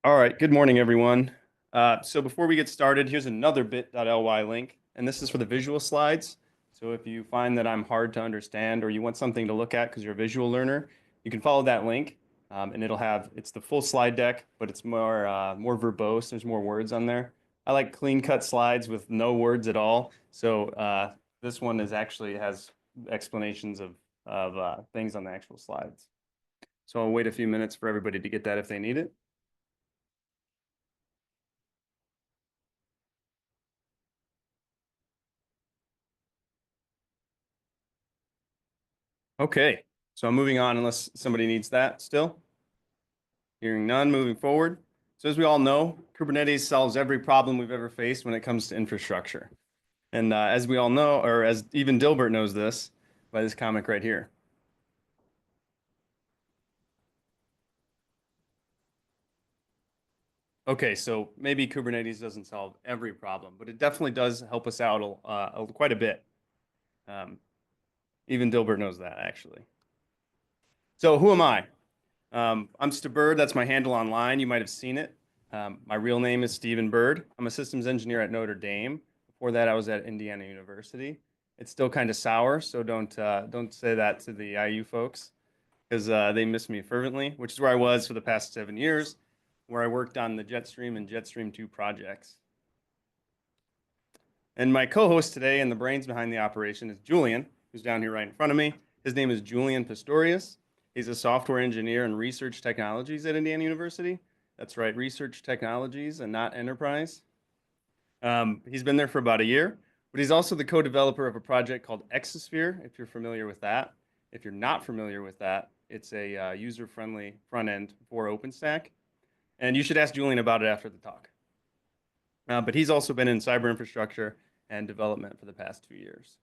All right, good morning, everyone. So before we get started, here's another bit.ly link, and this is for the visual slides. So if you find that I'm hard to understand or you want something to look at because you're a visual learner, you can follow that link, and it's the full slide deck, but it's more verbose. There's more words on there. I like clean cut slides with no words at all. So this one has explanations of things on the actual slides. So I'll wait a few minutes for everybody to get that if they need it. Okay, so I'm moving on unless somebody needs that still. Hearing none, moving forward. So as we all know, Kubernetes solves every problem we've ever faced when it comes to infrastructure. And as we all know, or as even Dilbert knows this by this comic right here. Okay, so maybe Kubernetes doesn't solve every problem, but it definitely does help us out quite a bit. Um, Even Dilbert knows that, actually. So who am I? I'm Bird. That's my handle online. You might have seen it. My real name is Stephen Bird. I'm a systems engineer at Notre Dame. Before that, I was at Indiana University. It's still kind of sour, so don't say that to the IU folks because they miss me fervently, which is where I was for the past 7 years, where I worked on the Jetstream and Jetstream 2 projects. And my co-host today and the brains behind the operation is Julian, who's down here right in front of me. His name is Julian Pistorius. He's a software engineer in research technologies at Indiana University. That's right, research technologies and not enterprise. He's been there for about a year, but he's also the co-developer of a project called Exosphere, if you're familiar with that. If you're not familiar with that, it's a user-friendly front end for OpenStack. And you should ask Julian about it after the talk. But he's also been in cyber infrastructure and development for the past 2 years.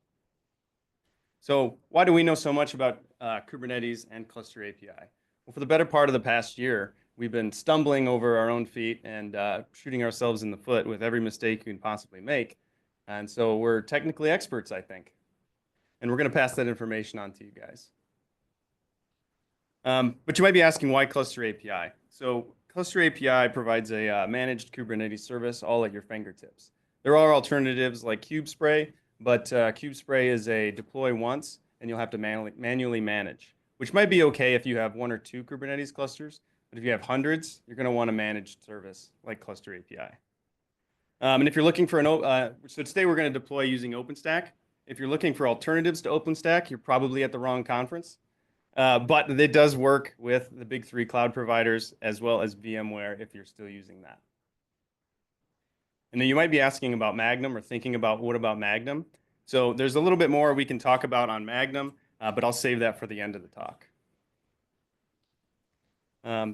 So why do we know so much about Kubernetes and Cluster API? Well, for the better part of the past year, we've been stumbling over our own feet and shooting ourselves in the foot with every mistake you can possibly make. And so we're technically experts, I think. And we're going to pass that information on to you guys. But you might be asking why Cluster API? So Cluster API provides a managed Kubernetes service all at your fingertips. There are alternatives like KubeSpray, but KubeSpray is a deploy once and you'll have to manually manage, which might be okay if you have one or two Kubernetes clusters. But if you have hundreds, you're going to want a managed service like Cluster API. And if you're looking for so today we're going to deploy using OpenStack. If you're looking for alternatives to OpenStack, you're probably at the wrong conference. But it does work with the big three cloud providers as well as VMware if you're still using that. And then you might be asking about Magnum or thinking about what about Magnum? So there's a little bit more we can talk about on Magnum, but I'll save that for the end of the talk.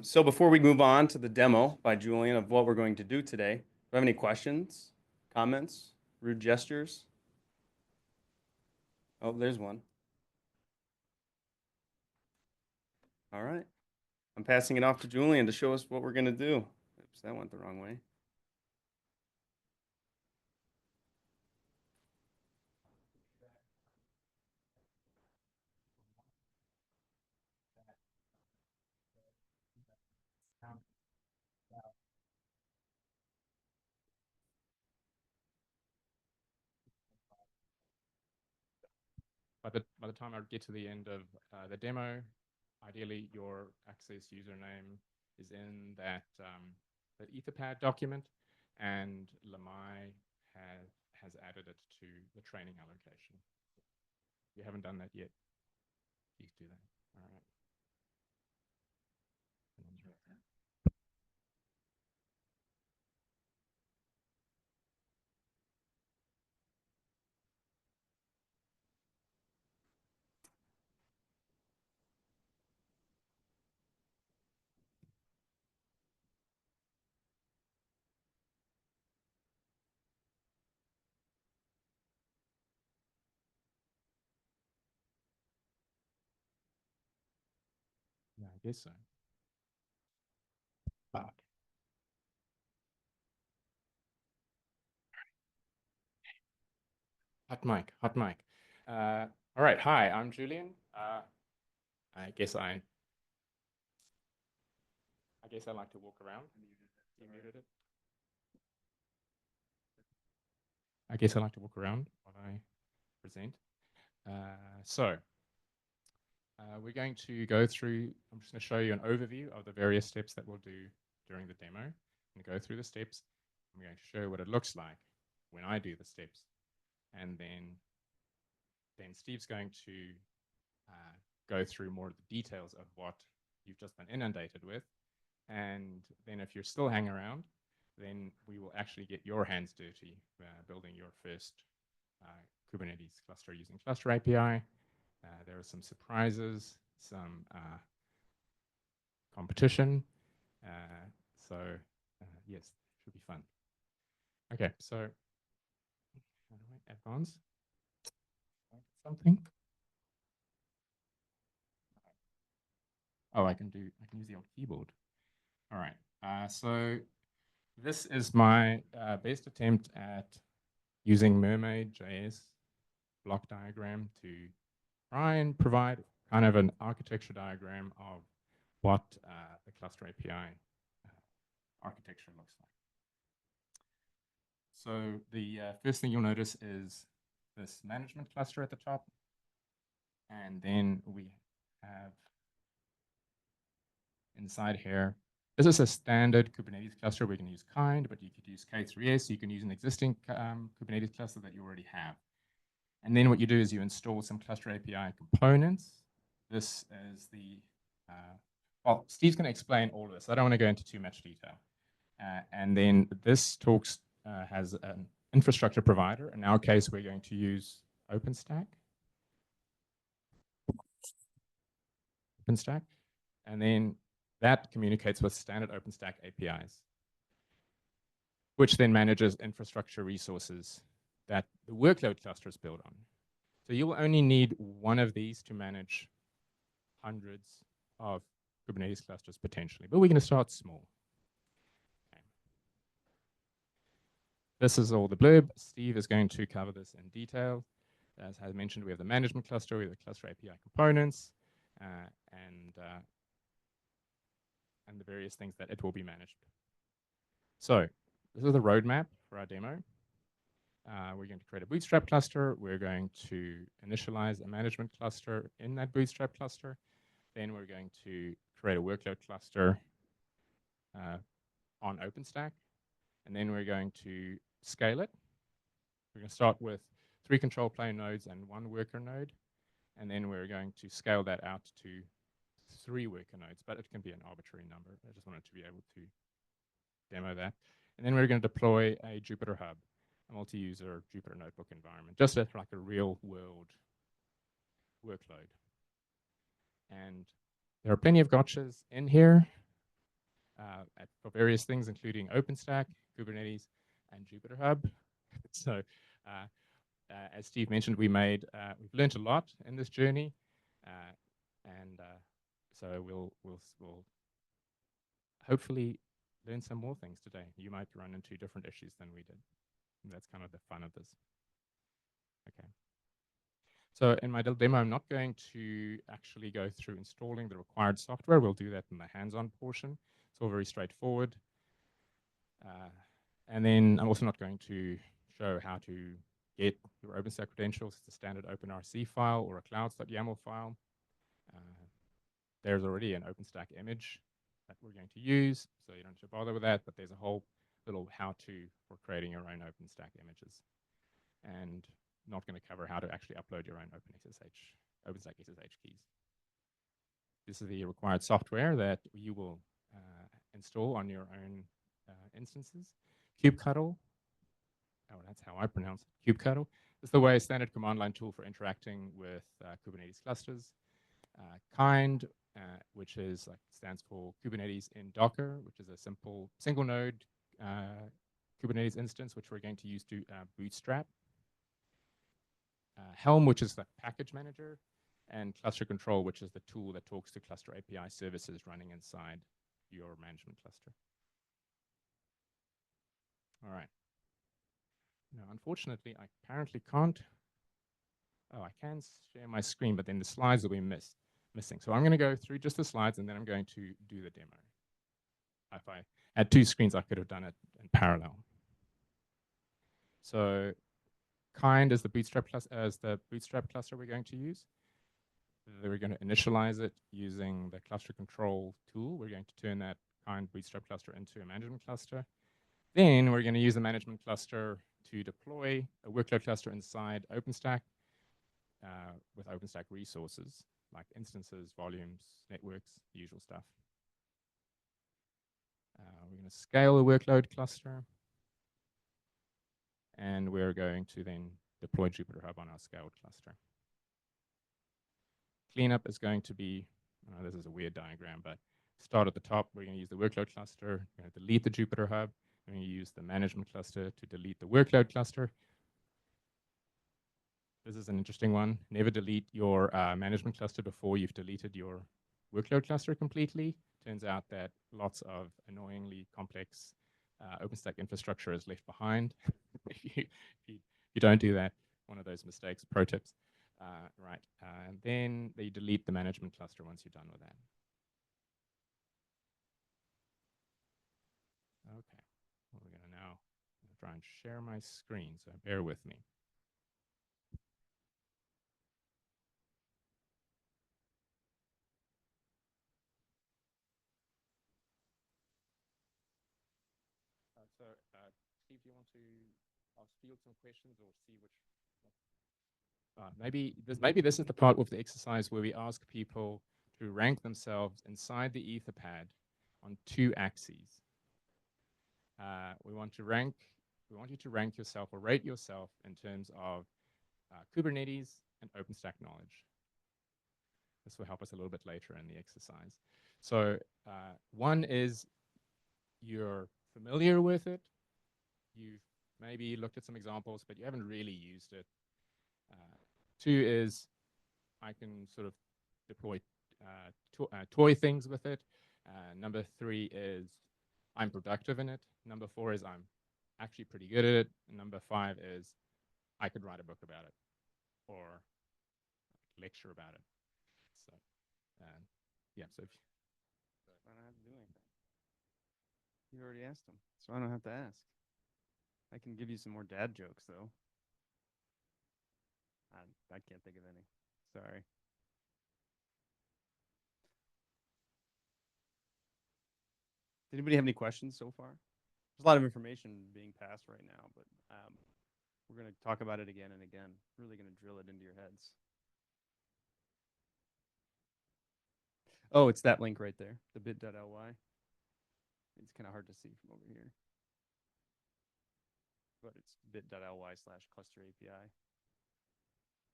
So before we move on to the demo by Julian of what we're going to do today, do you have any questions, comments, rude gestures? Oh, there's one. All right. I'm passing it off to Julian to show us what we're going to do. Oops, that went the wrong way. By the time I get to the end of the demo, ideally your access username is in that Etherpad document, and Lamai has added it to the training allocation. If you haven't done that yet, please do that. All right. Yeah, I guess so. But hot mic, hot mic. All right. Hi, I'm Julian. I guess I like to walk around. You muted it. I guess I like to walk around while I present. We're going to go through, I'm just going to show you an overview of the various steps that we'll do during the demo. I'm going to go through the steps. I'm going to show you what it looks like when I do the steps. And then Steve's going to go through more of the details of what you've just been inundated with. And then if you're still hanging around, then we will actually get your hands dirty building your first Kubernetes cluster using Cluster API. There are some surprises, some competition. Yes, should be fun. Okay, so how do I advance? Something. Oh, I can use the old keyboard. All right. So this is my best attempt at using Mermaid.js block diagram to try and provide kind of an architecture diagram of what the Cluster API architecture looks like. So the first thing you'll notice is this management cluster at the top. And then we have inside here, this is a standard Kubernetes cluster. We can use kind, but you could use K3s. You can use an existing Kubernetes cluster that you already have. And then what you do is you install some Cluster API components. This is the, well, Steve's going to explain all of this. I don't want to go into too much detail. And then this talks has an infrastructure provider. In our case, we're going to use OpenStack. And then that communicates with standard OpenStack APIs, which then manages infrastructure resources that the workload cluster is built on. So you will only need one of these to manage hundreds of Kubernetes clusters potentially, but we're going to start small. Okay. This is all the blurb. Steve is going to cover this in detail. As I mentioned, we have the management cluster, we have the cluster API components, and the various things that it will be managed. So this is the roadmap for our demo. We're going to create a bootstrap cluster. We're going to initialize a management cluster in that bootstrap cluster. Then we're going to create a workload cluster on OpenStack. And then we're going to scale it. We're going to start with 3 control plane nodes and 1 worker node. And then we're going to scale that out to 3 worker nodes, but it can be an arbitrary number. I just wanted to be able to demo that. And then we're going to deploy a Jupyter Hub, a multi-user Jupyter Notebook environment, just as like a real-world workload. And there are plenty of gotchas in here for various things, including OpenStack, Kubernetes, and Jupyter Hub. So as Steve mentioned, we've learned a lot in this journey. So we'll hopefully learn some more things today. You might run into different issues than we did. And that's kind of the fun of this. Okay. So in my demo, I'm not going to actually go through installing the required software. We'll do that in the hands-on portion. It's all very straightforward. And then I'm also not going to show how to get your OpenStack credentials. It's a standard OpenRC file or a clouds.yaml file. There's already an OpenStack image that we're going to use, so you don't have to bother with that, but there's a whole little how-to for creating your own OpenStack images. And not going to cover how to actually upload your own OpenStack SSH keys. This is the required software that you will install on your own instances. kubectl, oh, that's how I pronounce it, kubectl, is the way a standard command line tool for interacting with Kubernetes clusters. Kind, which stands for Kubernetes in Docker, which is a simple single node Kubernetes instance, which we're going to use to bootstrap. Helm, which is the package manager, and cluster control, which is the tool that talks to cluster API services running inside your management cluster. All right. Now, unfortunately, I apparently can't. Oh, I can share my screen, but then the slides will be missing. So I'm going to go through just the slides, and then I'm going to do the demo. if I had two screens, I could have done it in parallel. So kind is the bootstrap cluster we're going to use. Then we're going to initialize it using the cluster control tool. We're going to turn that kind bootstrap cluster into a management cluster. Then we're going to use the management cluster to deploy a workload cluster inside OpenStack with OpenStack resources like instances, volumes, networks, the usual stuff. We're going to scale the workload cluster. And we're going to then deploy Jupyter Hub on our scaled cluster. Cleanup is going to be, this is a weird diagram, but start at the top. We're going to use the workload cluster. We're going to delete the Jupyter Hub. We're going to use the management cluster to delete the workload cluster. This is an interesting one. Never delete your management cluster before you've deleted your workload cluster completely. Turns out that lots of annoyingly complex OpenStack infrastructure is left behind. if you don't do that, one of those mistakes, pro tips. Right, and then you delete the management cluster once you're done with that. Okay, well, we're gonna now try and share my screen, so bear with me. Steve, do you want to field some questions or see which? Maybe this is the part of the exercise where we ask people to rank themselves inside the Etherpad on two axes. We want you to rank yourself or rate yourself in terms of Kubernetes and OpenStack knowledge. This will help us a little bit later in the exercise. So one is you're familiar with it. You've maybe looked at some examples, but you haven't really used it. Two is I can sort of deploy toy things with it. Number three is I'm productive in it. Number four is I'm actually pretty good at it. And number five is I could write a book about it or lecture about it. So, yeah, so if I don't have to do anything. You already asked them, so I don't have to ask. I can give you some more dad jokes, though. I can't think of any. Sorry. Did anybody have any questions so far? There's a lot of information being passed right now, but we're going to talk about it again and again. Really going to drill it into your heads. Oh, it's that link right there, the bit.ly. It's kind of hard to see from over here. But it's bit.ly/cluster API.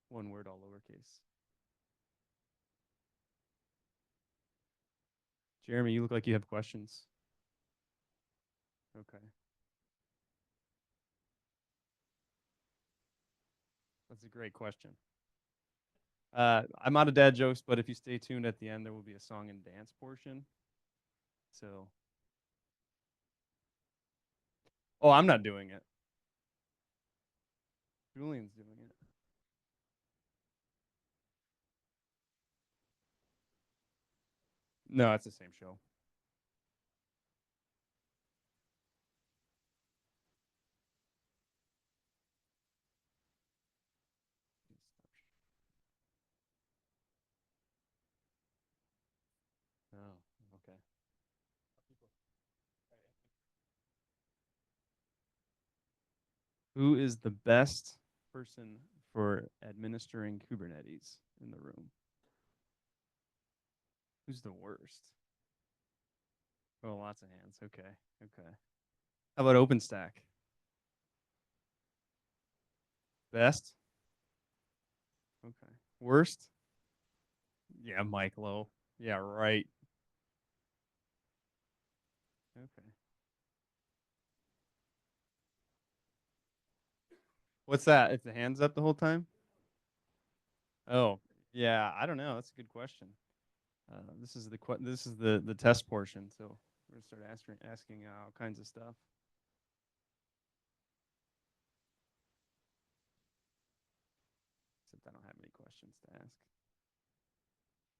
One word, all lowercase. Jeremy, you look like you have questions. Okay. That's a great question. I'm out of dad jokes, but if you stay tuned at the end, there will be a song and dance portion. So. Oh, I'm not doing it. Julian's doing it. No, it's the same show. Oh, okay. Who is the best person for administering Kubernetes in the room? Who's the worst? Oh, lots of hands. Okay. Okay. How about OpenStack? Best? Okay. Worst? Yeah, Mike Lowe. Yeah, right. Okay. What's that? If the hands up the whole time? Oh, yeah. I don't know. That's a good question. This is the test portion. So we're gonna start asking all kinds of stuff. Except I don't have any questions to ask.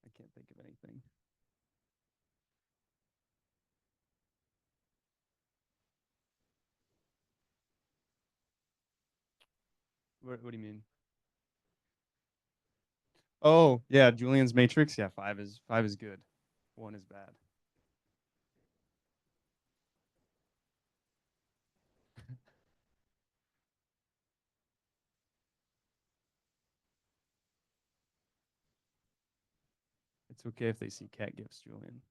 I can't think of anything. What do you mean? Oh, yeah, Julian's matrix. Yeah, five is good. One is bad. It's okay if they see cat gifts, Julian.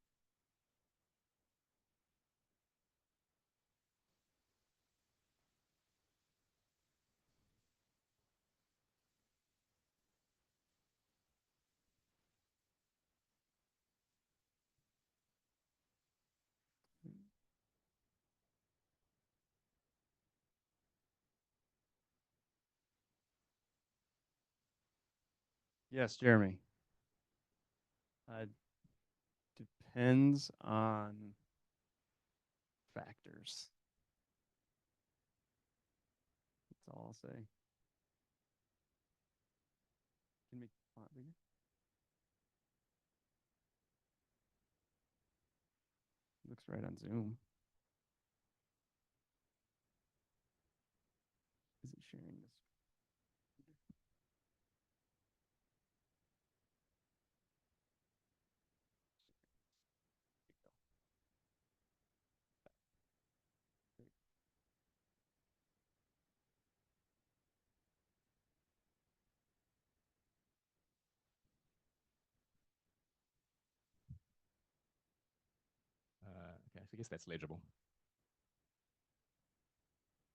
Yes, Jeremy. Uh, Depends on factors. That's all I'll say. Can you make the font bigger? Looks right on Zoom. Is it sharing this? Okay, so I guess that's legible.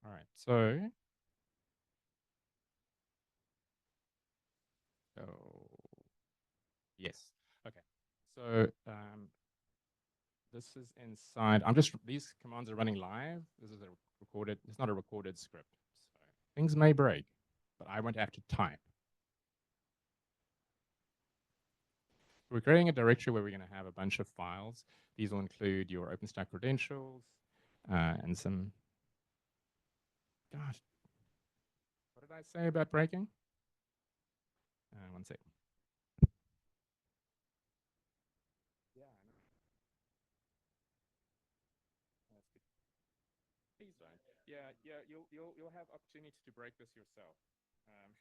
All right, so yes. Okay, so this is inside. These commands are running live. This is a recorded. It's not a recorded script, so things may break, but I won't have to type. We're creating a directory where we're going to have a bunch of files. These will include your OpenStack credentials and some. Gosh, what did I say about breaking? One sec. Yeah, I know. That's good. Please don't. Yeah, yeah. You'll have opportunity to break this yourself. Um,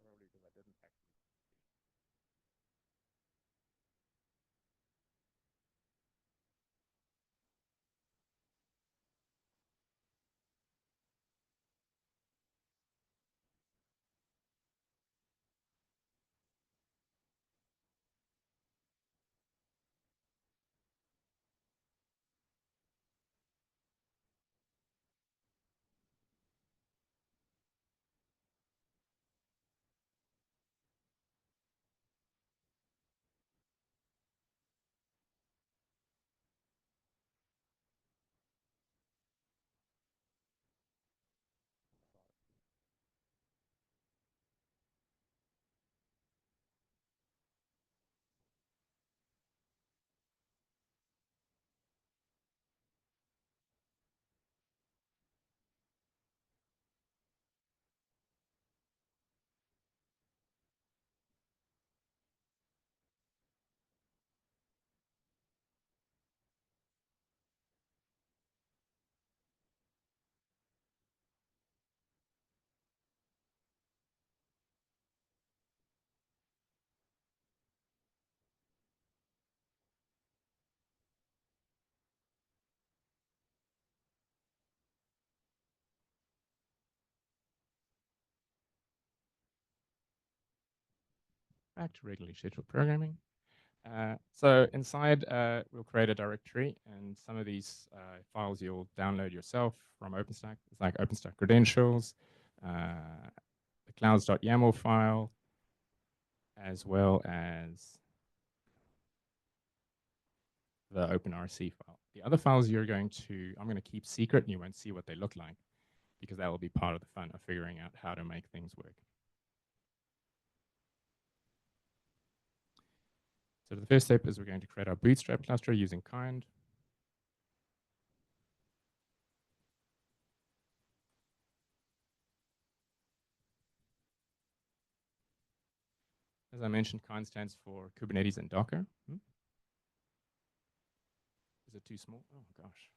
Probably because I didn't actually. Back to regularly scheduled programming. So inside, we'll create a directory, and some of these files you'll download yourself from OpenStack. It's like OpenStack credentials, the clouds.yaml file, as well as the OpenRC file. The other files I'm going to keep secret, and you won't see what they look like, because that will be part of the fun of figuring out how to make things work. So the first step is we're going to create our bootstrap cluster using kind. As I mentioned, kind stands for Kubernetes and Docker. Is it too small? Oh gosh.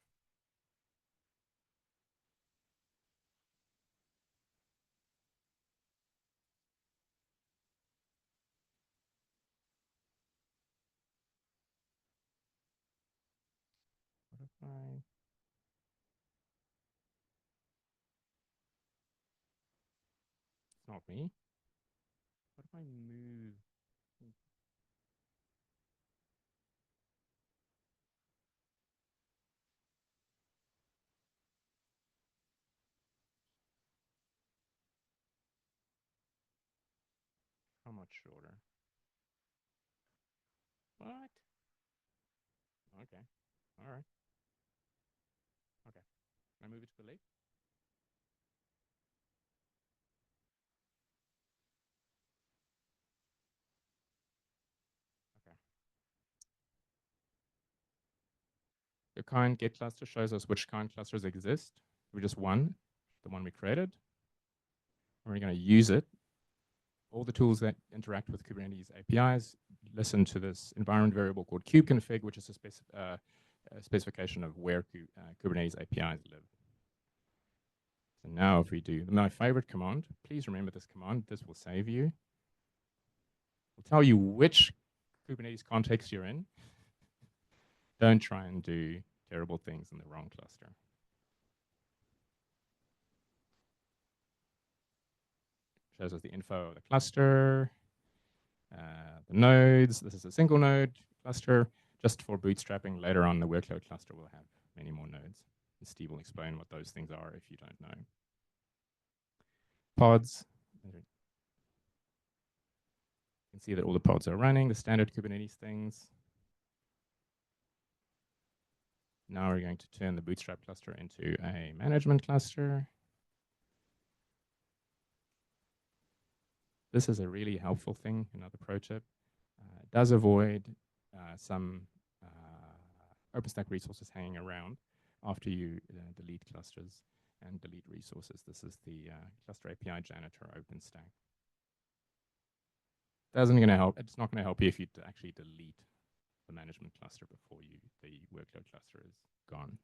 What if I... It's not me. What if I move? How much shorter? What? Okay. All right. Okay. Can I move it to the left? Okay. The kind get cluster shows us which kind clusters exist. We just one, the one we created. And we're going to use it. All the tools that interact with Kubernetes APIs listen to this environment variable called kubeconfig, which is a specification of where Kubernetes APIs live. So now if we do my favorite command, please remember this command, this will save you. It'll tell you which Kubernetes context you're in. Don't try and do terrible things in the wrong cluster. Shows us the info of the cluster, the nodes. This is a single node cluster. Just for bootstrapping, later on the workload cluster will have many more nodes. And Steve will explain what those things are if you don't know. Pods. You can see that all the pods are running, the standard Kubernetes things. Now we're going to turn the bootstrap cluster into a management cluster. This is a really helpful thing, another pro tip. It does avoid some OpenStack resources hanging around after you delete clusters and delete resources. This is the cluster API janitor OpenStack. It's not going to help you if you actually delete the management cluster before the workload cluster is gone.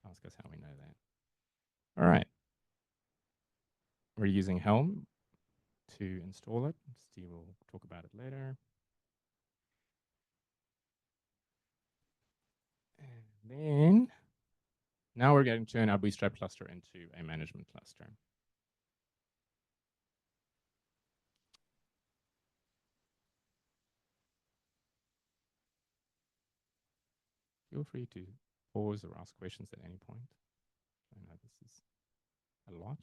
Ask us how we know that. All right. We're using Helm to install it. Steve will talk about it later. And then now we're going to turn our bootstrap cluster into a management cluster. Feel free to pause or ask questions at any point. I know this is a lot.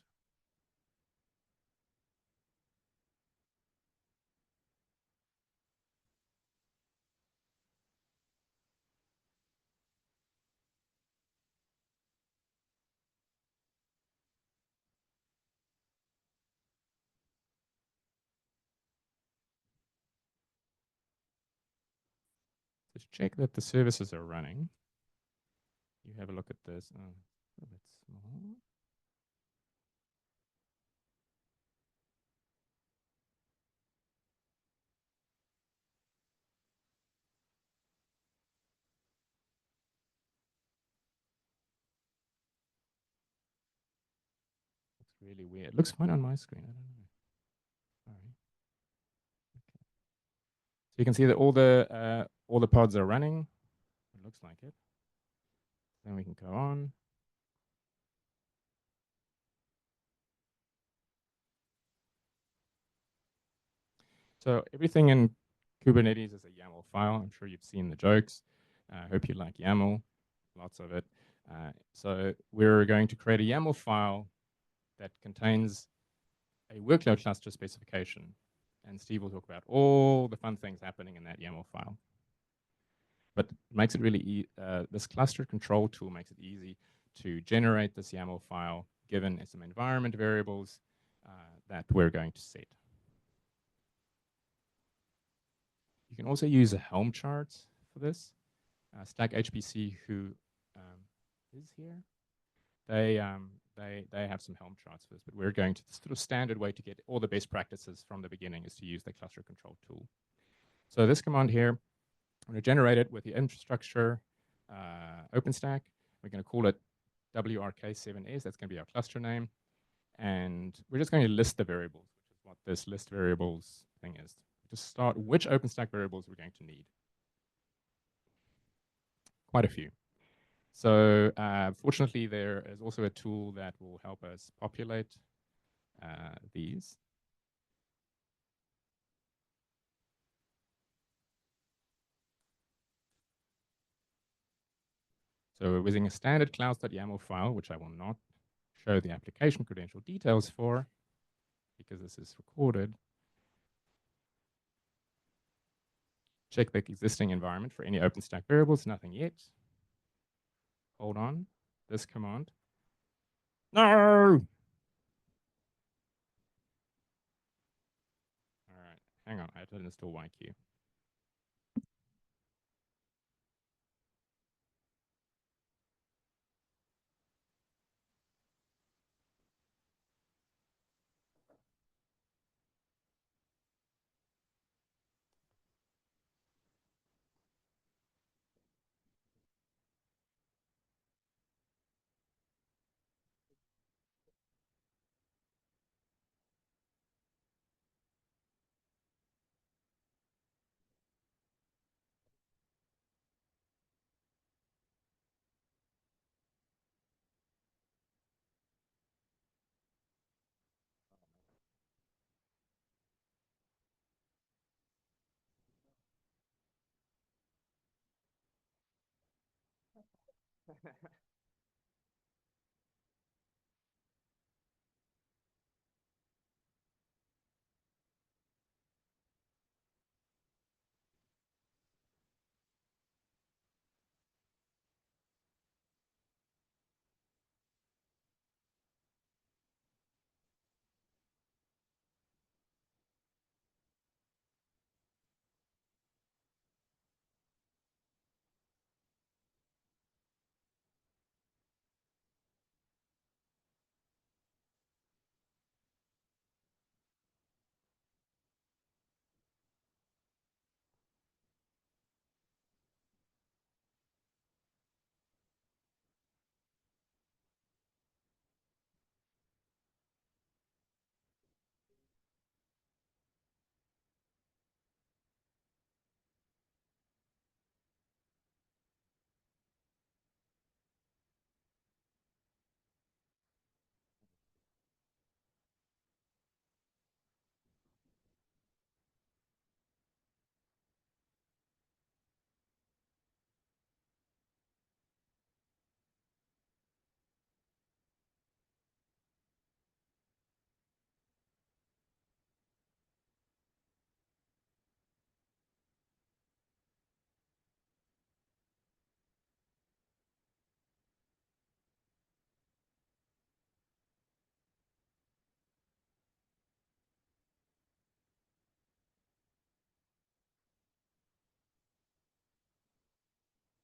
Just check that the services are running. You have a look at this. Oh, a bit small. Looks really weird. It looks fine on my screen. I don't know. Sorry. Okay. So you can see that all the pods are running. It looks like it. Then we can go on. So everything in Kubernetes is a YAML file. I'm sure you've seen the jokes. I hope you like YAML, lots of it. So we're going to create a YAML file that contains a workload cluster specification. And Steve will talk about all the fun things happening in that YAML file. But it makes it really this cluster control tool makes it easy to generate this YAML file given some environment variables that we're going to set. You can also use a Helm chart for this. Stack HPC, who is here, they have some Helm charts for this, but we're going to the sort of standard way to get all the best practices from the beginning is to use the cluster control tool. So this command here, I'm going to generate it with the infrastructure OpenStack. We're going to call it WRK7S. That's going to be our cluster name. And we're just going to list the variables, which is what this list variables thing is. To start, which OpenStack variables we're going to need. Quite a few. So fortunately, there is also a tool that will help us populate these. So we're using a standard clouds.yaml file, which I will not show the application credential details for because this is recorded. Check the existing environment for any OpenStack variables, nothing yet. Hold on, this command. No! All right, hang on, I have to install YQ.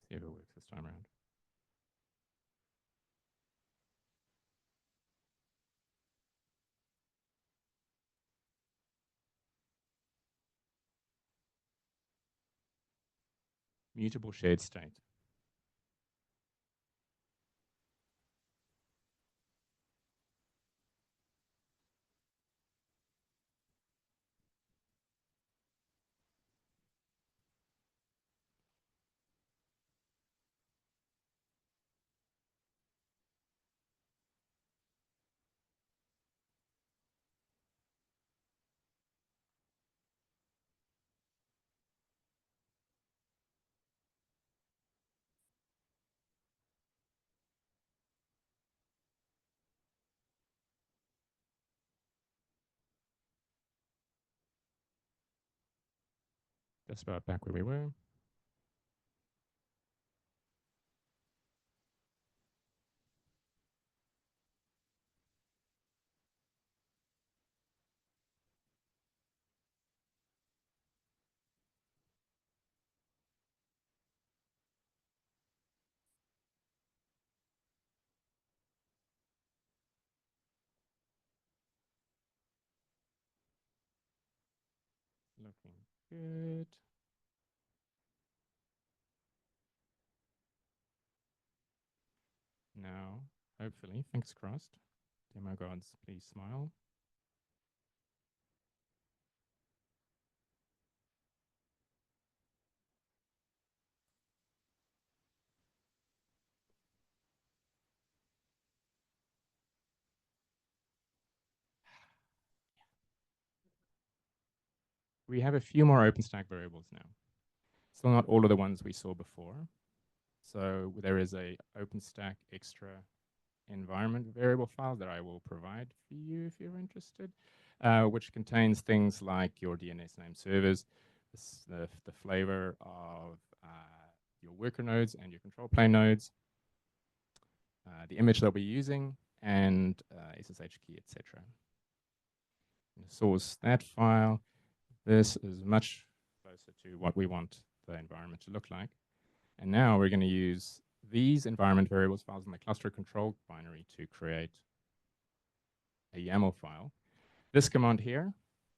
See if it works this time around. Mutable shared state. Just about back where we were. looking good. Now, hopefully, fingers crossed, demo gods, please smile. We have a few more OpenStack variables now. Still not all of the ones we saw before. So there is a OpenStack extra environment variable file that I will provide for you if you're interested, which contains things like your DNS name servers, the flavor of your worker nodes and your control plane nodes, the image that we're using, and SSH key, etc. Source that file. This is much closer to what we want the environment to look like. And now we're going to use these environment variables files in the cluster control binary to create a YAML file. This command here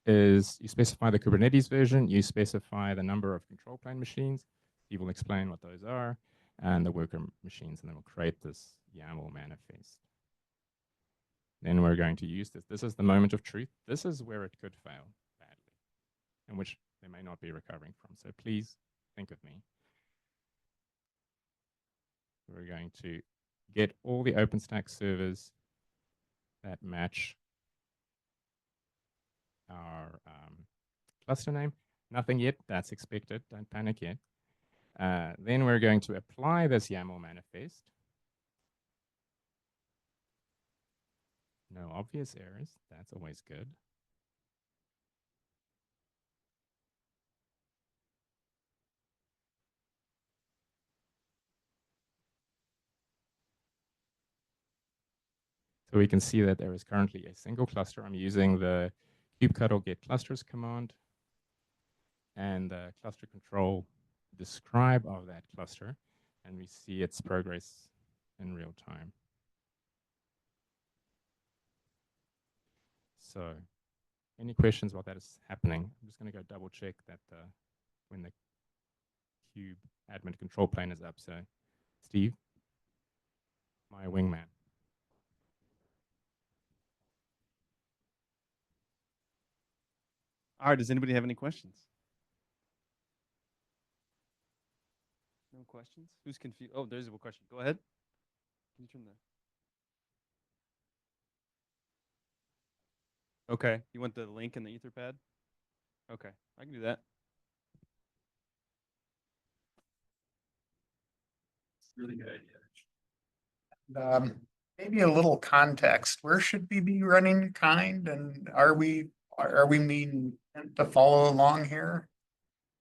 is you specify the Kubernetes version, you specify the number of control plane machines. Steve will explain what those are, and the worker machines, and then we'll create this YAML manifest. Then we're going to use this. This is the moment of truth. This is where it could fail badly, and which they may not be recovering from. So please think of me. We're going to get all the OpenStack servers that match our cluster name. Nothing yet, that's expected, don't panic yet. Then we're going to apply this YAML manifest. No obvious errors, that's always good. So we can see that there is currently a single cluster. I'm using the kubectl get clusters command and the cluster control describe of that cluster, and we see its progress in real time. So any questions about that is happening? I'm just going to go double check that when the kube admin control plane is up. So Steve, my wingman. All right, does anybody have any questions? No questions? Who's confused? Oh, there's a question. Go ahead. Can you turn that? Okay. You want the link in the Etherpad? Okay, I can do that. Really good idea. Maybe a little context. Where should we be running kind, and are we mean to follow along here?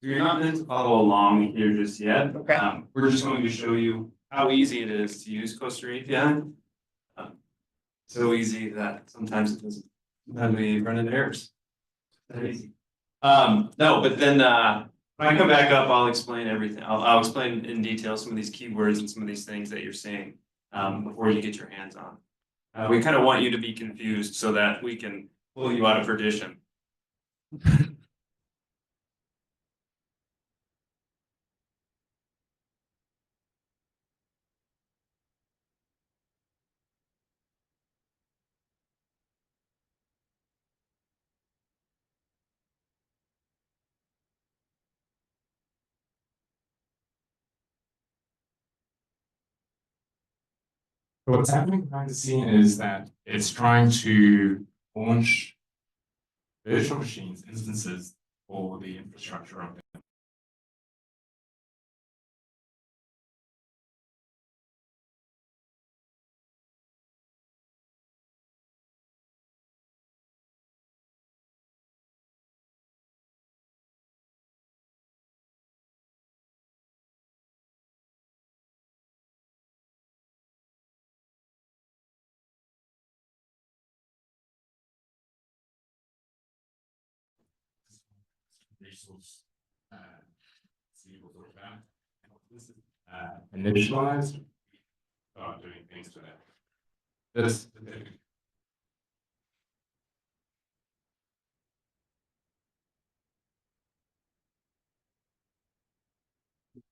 You're not meant to follow along here just yet. Okay. We're just going to show you how easy it is to use Coaster API. So easy that sometimes it doesn't. Sometimes we run into errors. That easy. No, but then when I come back up, I'll explain everything. I'll explain in detail some of these keywords and some of these things that you're seeing before you get your hands on. We kind of want you to be confused so that we can pull you out of perdition. So what's happening behind the scene is that it's trying to launch virtual machines, instances for the infrastructure of them. Resource Steve will talk about. This is initialized. Start doing things to that. This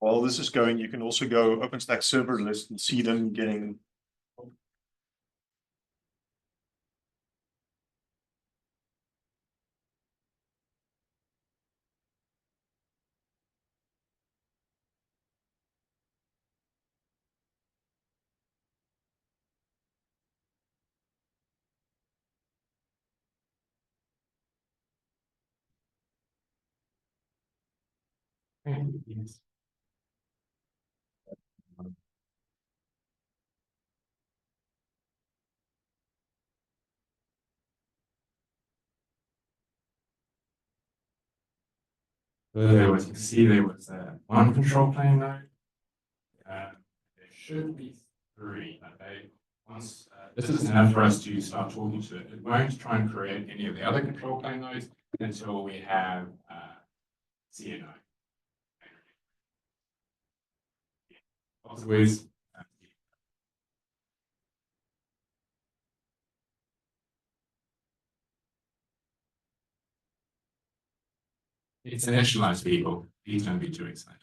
while this is going, you can also go OpenStack server list and see them getting. Yes. There was, you can see there was one control plane node. There should be three, but once this is enough for us to start talking to it. It won't try and create any of the other control plane nodes until we have CNI. Otherwise, it's initialized people. Please don't be too excited.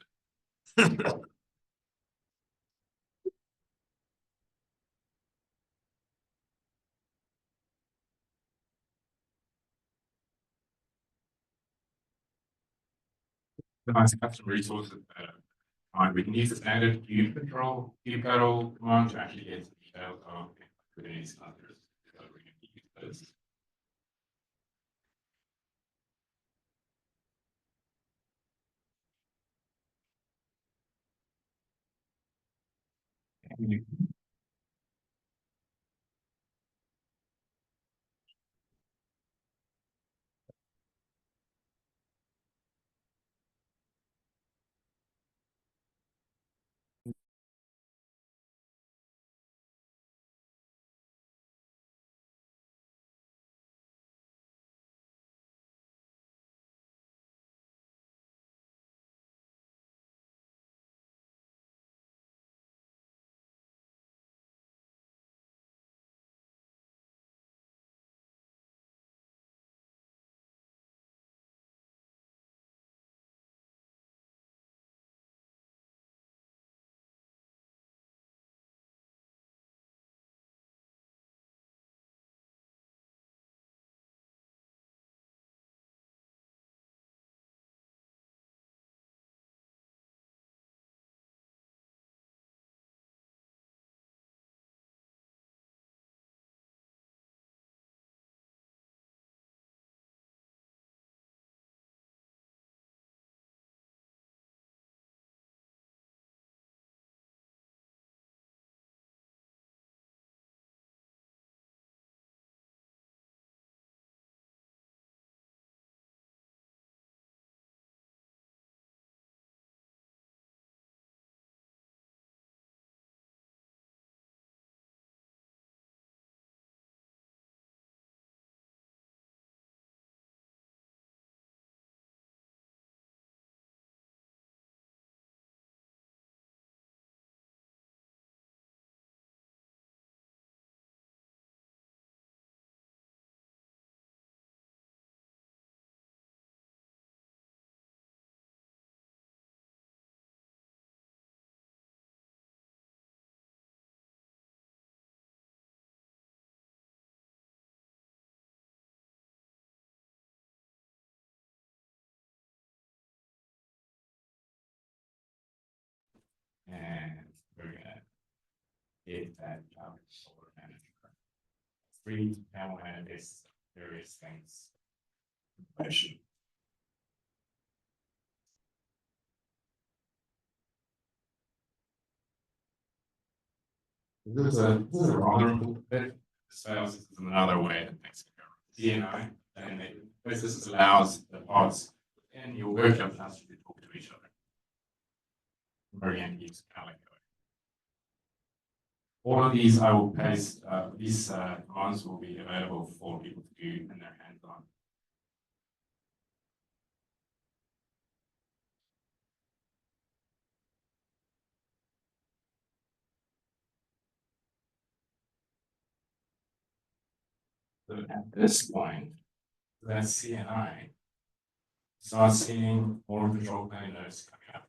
The nice custom resources we can use the standard cube control, cube pedal command to actually get the details of Kubernetes clusters. So we're going to use those. And we're going to get that job solar manager. Free panel manifest various things. Information. This is a rather important bit. This is another way that things can go. DNI, and this allows the pods in your workload cluster to talk to each other. Very end use calendar. All of these I will paste, these commands will be available for people to do in their hands-on. So at this point, that CNI start seeing more control plane nodes coming up.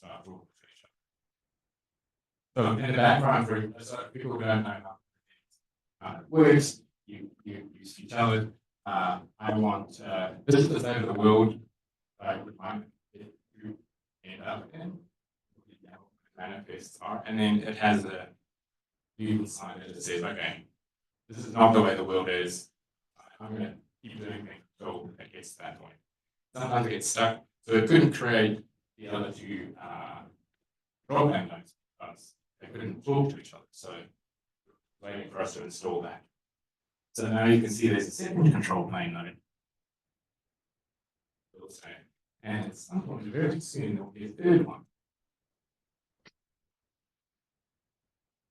start talking to each other. So in the background, so people who don't know how it works, you tell it, I want this is the state of the world that I would like it to end up in. Manifests are, and then it has a you can sign it that says, okay, this is not the way the world is. I'm going to keep doing things until it gets to that point. Sometimes it gets stuck, so it couldn't create the other two control plane nodes because they couldn't talk to each other. So waiting for us to install that. So now you can see there's a second control plane node. And at some point very soon there will be a third one.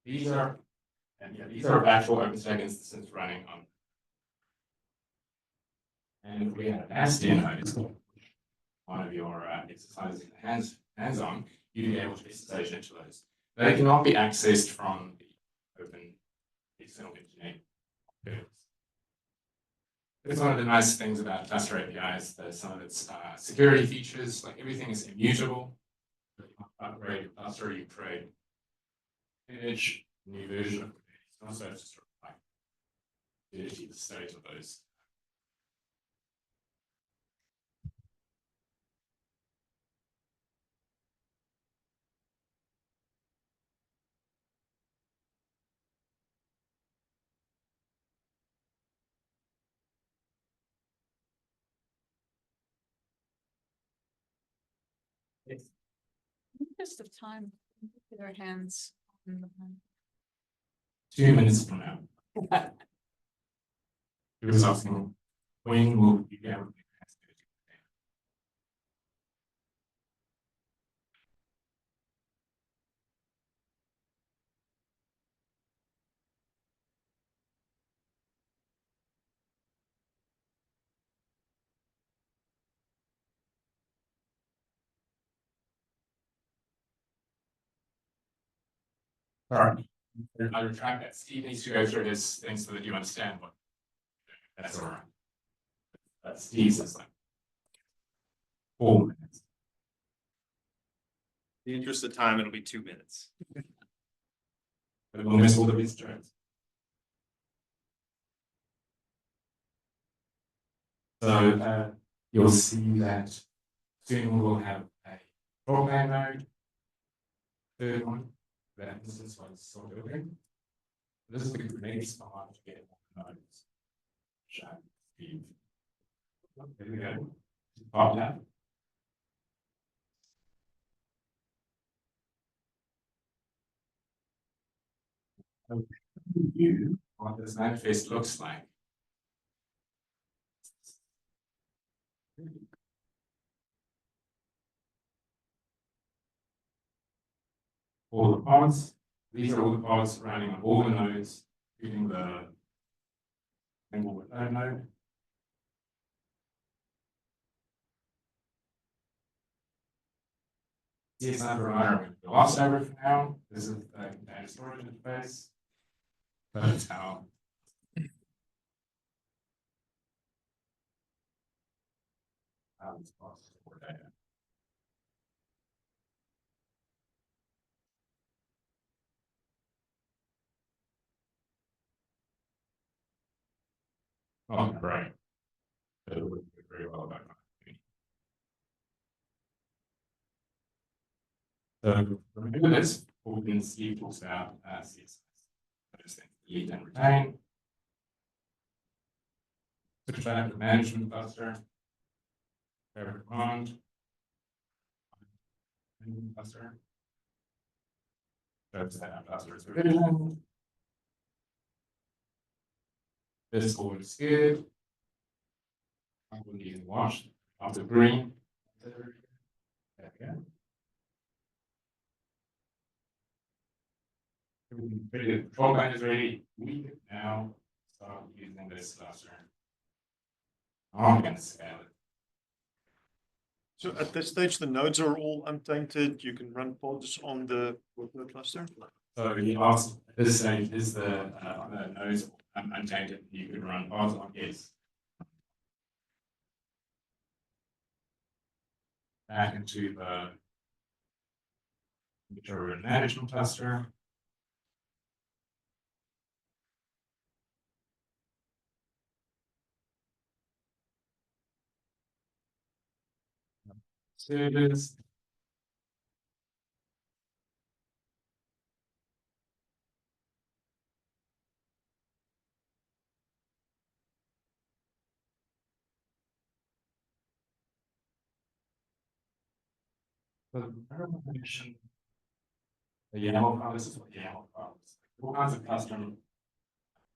These are actual OpenStack instances running on. And if we have an ASDN node, one of your exercises hands-on, you'd be able to SSH into those. They cannot be accessed from the open external engineering. That's one of the nice things about cluster APIs, that some of its security features, like everything is immutable. You upgrade your cluster, you create image, new version of it. It's also just sort of like the state of those. Yes. Interest of time, with our hands on the 2 minutes from now. He was asking, when will you be able to Sorry, I retract that. Steve needs to go through his things so that you understand what. That's all right. But Steve's is like 4 minutes. In the interest of time, it'll be 2 minutes. But we'll miss all the his jokes. So you'll see that soon we'll have a control plane node. Third one, that instance was still building. This is the Kubernetes part to get nodes. Steve. Here we go. Part tab. What this manifest looks like. All the pods. These are all the pods running on all the nodes, including the single workload node. CSI provider with gloss over for now. This is the container storage interface. That's how. It's possible for data. Oh, right. It would be very well about my So remember this, OpenS talks about CSS. Just think delete and retain. Switch back to management cluster. Favorite command. Cluster. Shows that cluster is provisioned. This all is good. I will need to wash after green. There we go. Everything's ready. The control plane is ready. We can now start using this cluster. I'm going to scale it. So at this stage, the nodes are all untainted. You can run pods on the workload cluster. So he asked at this stage, is the nodes untainted? You could run pods on yes. Back into the Which are a management cluster. Servers. The YAML file, this is what YAML file is. All kinds of custom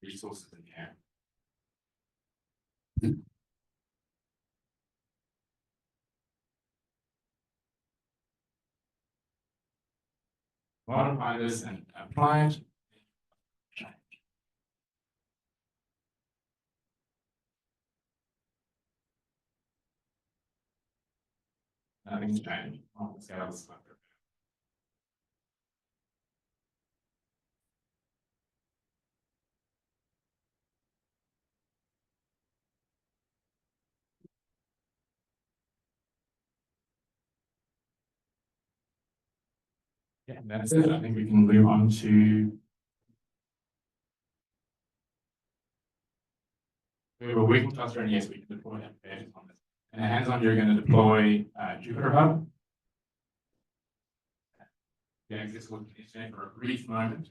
resources in here. Modify this and apply it. Nothing's changed. Oh, scale is not perfect. Yeah, that's it. I think we can move on to. We have a working cluster, and yes, we can deploy applications on this. And hands-on, you're going to deploy Jupyter Hub. Yeah, this will continue for a brief moment.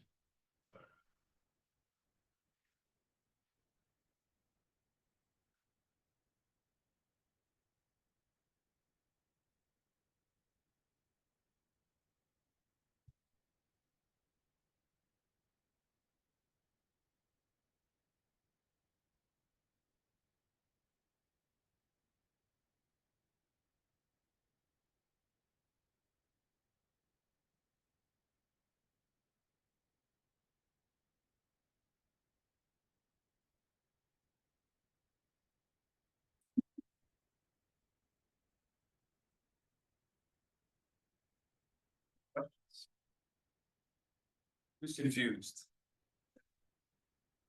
Who's confused?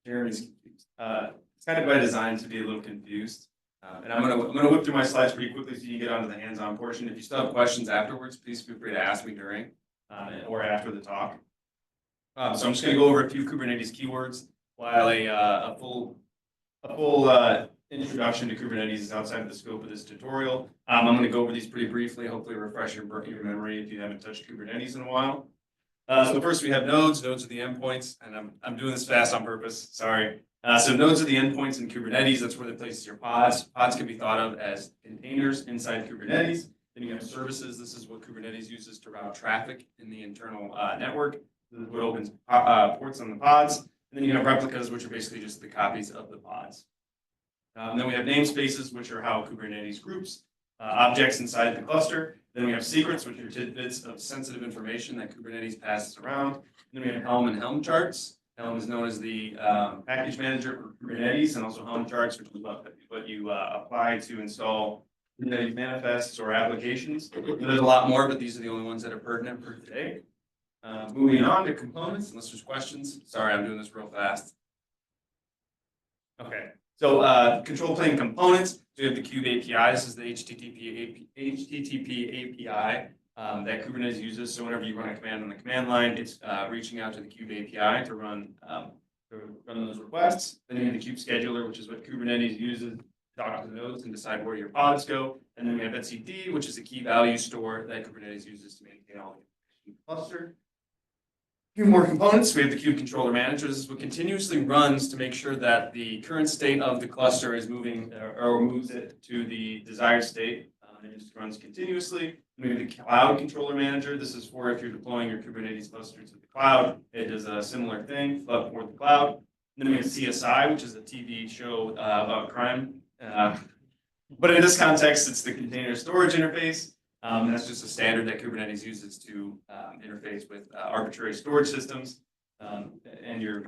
Jeremy's confused. It's kind of by design to be a little confused. And I'm gonna whip through my slides pretty quickly so you can get onto the hands-on portion. If you still have questions afterwards, please feel free to ask me during or after the talk. So I'm just gonna go over a few Kubernetes keywords while a full introduction to Kubernetes is outside of the scope of this tutorial. I'm gonna go over these pretty briefly, hopefully refresh your memory if you haven't touched Kubernetes in a while. So first we have nodes. Nodes are the endpoints, and I'm doing this fast on purpose. Sorry. So nodes are the endpoints in Kubernetes. That's where they place your pods. Pods can be thought of as containers inside Kubernetes. Then you have services. This is what Kubernetes uses to route traffic in the internal network. This is what opens ports on the pods. And then you have replicas, which are basically just the copies of the pods. And then we have namespaces, which are how Kubernetes groups objects inside the cluster. Then we have secrets, which are tidbits of sensitive information that Kubernetes passes around. And then we have Helm and Helm charts. Helm is known as the package manager for Kubernetes, and also Helm charts, which is what you apply to install Kubernetes manifests or applications. And there's a lot more, but these are the only ones that are pertinent for today. Moving on to components, unless there's questions. Sorry, I'm doing this real fast. Okay. So control plane components, so we have the Kube API. This is the HTTP API that Kubernetes uses. So whenever you run a command on the command line, it's reaching out to the Kube API to run those requests. Then you have the Kube scheduler, which is what Kubernetes uses to talk to the nodes and decide where your pods go. And then we have etcd, which is a key value store that Kubernetes uses to maintain all the cluster. A few more components. We have the Kube controller manager. This is what continuously runs to make sure that the current state of the cluster is moving or moves it to the desired state. It just runs continuously. We have the cloud controller manager. This is for if you're deploying your Kubernetes cluster to the cloud. It does a similar thing, but for the cloud. And then we have CSI, which is a TV show about crime. But in this context, it's the container storage interface. That's just a standard that Kubernetes uses to interface with arbitrary storage systems and your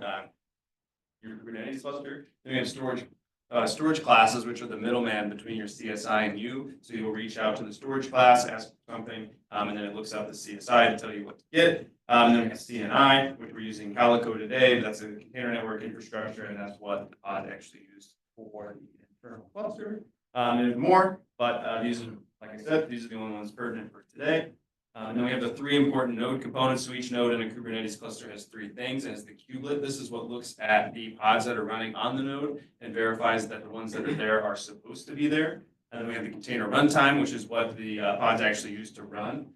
Kubernetes cluster. Then we have storage classes, which are the middleman between your CSI and you. So you'll reach out to the storage class, ask for something, and then it looks out the CSI to tell you what to get. And then we have CNI, which we're using Calico today. But that's a container network infrastructure, and that's what the pod actually used for the internal cluster. There's more, but these are, like I said, these are the only ones pertinent for today. And then we have the 3 important node components. So each node in a Kubernetes cluster has 3 things. It has the kubelet. This is what looks at the pods that are running on the node and verifies that the ones that are there are supposed to be there. And then we have the container runtime, which is what the pods actually use to run.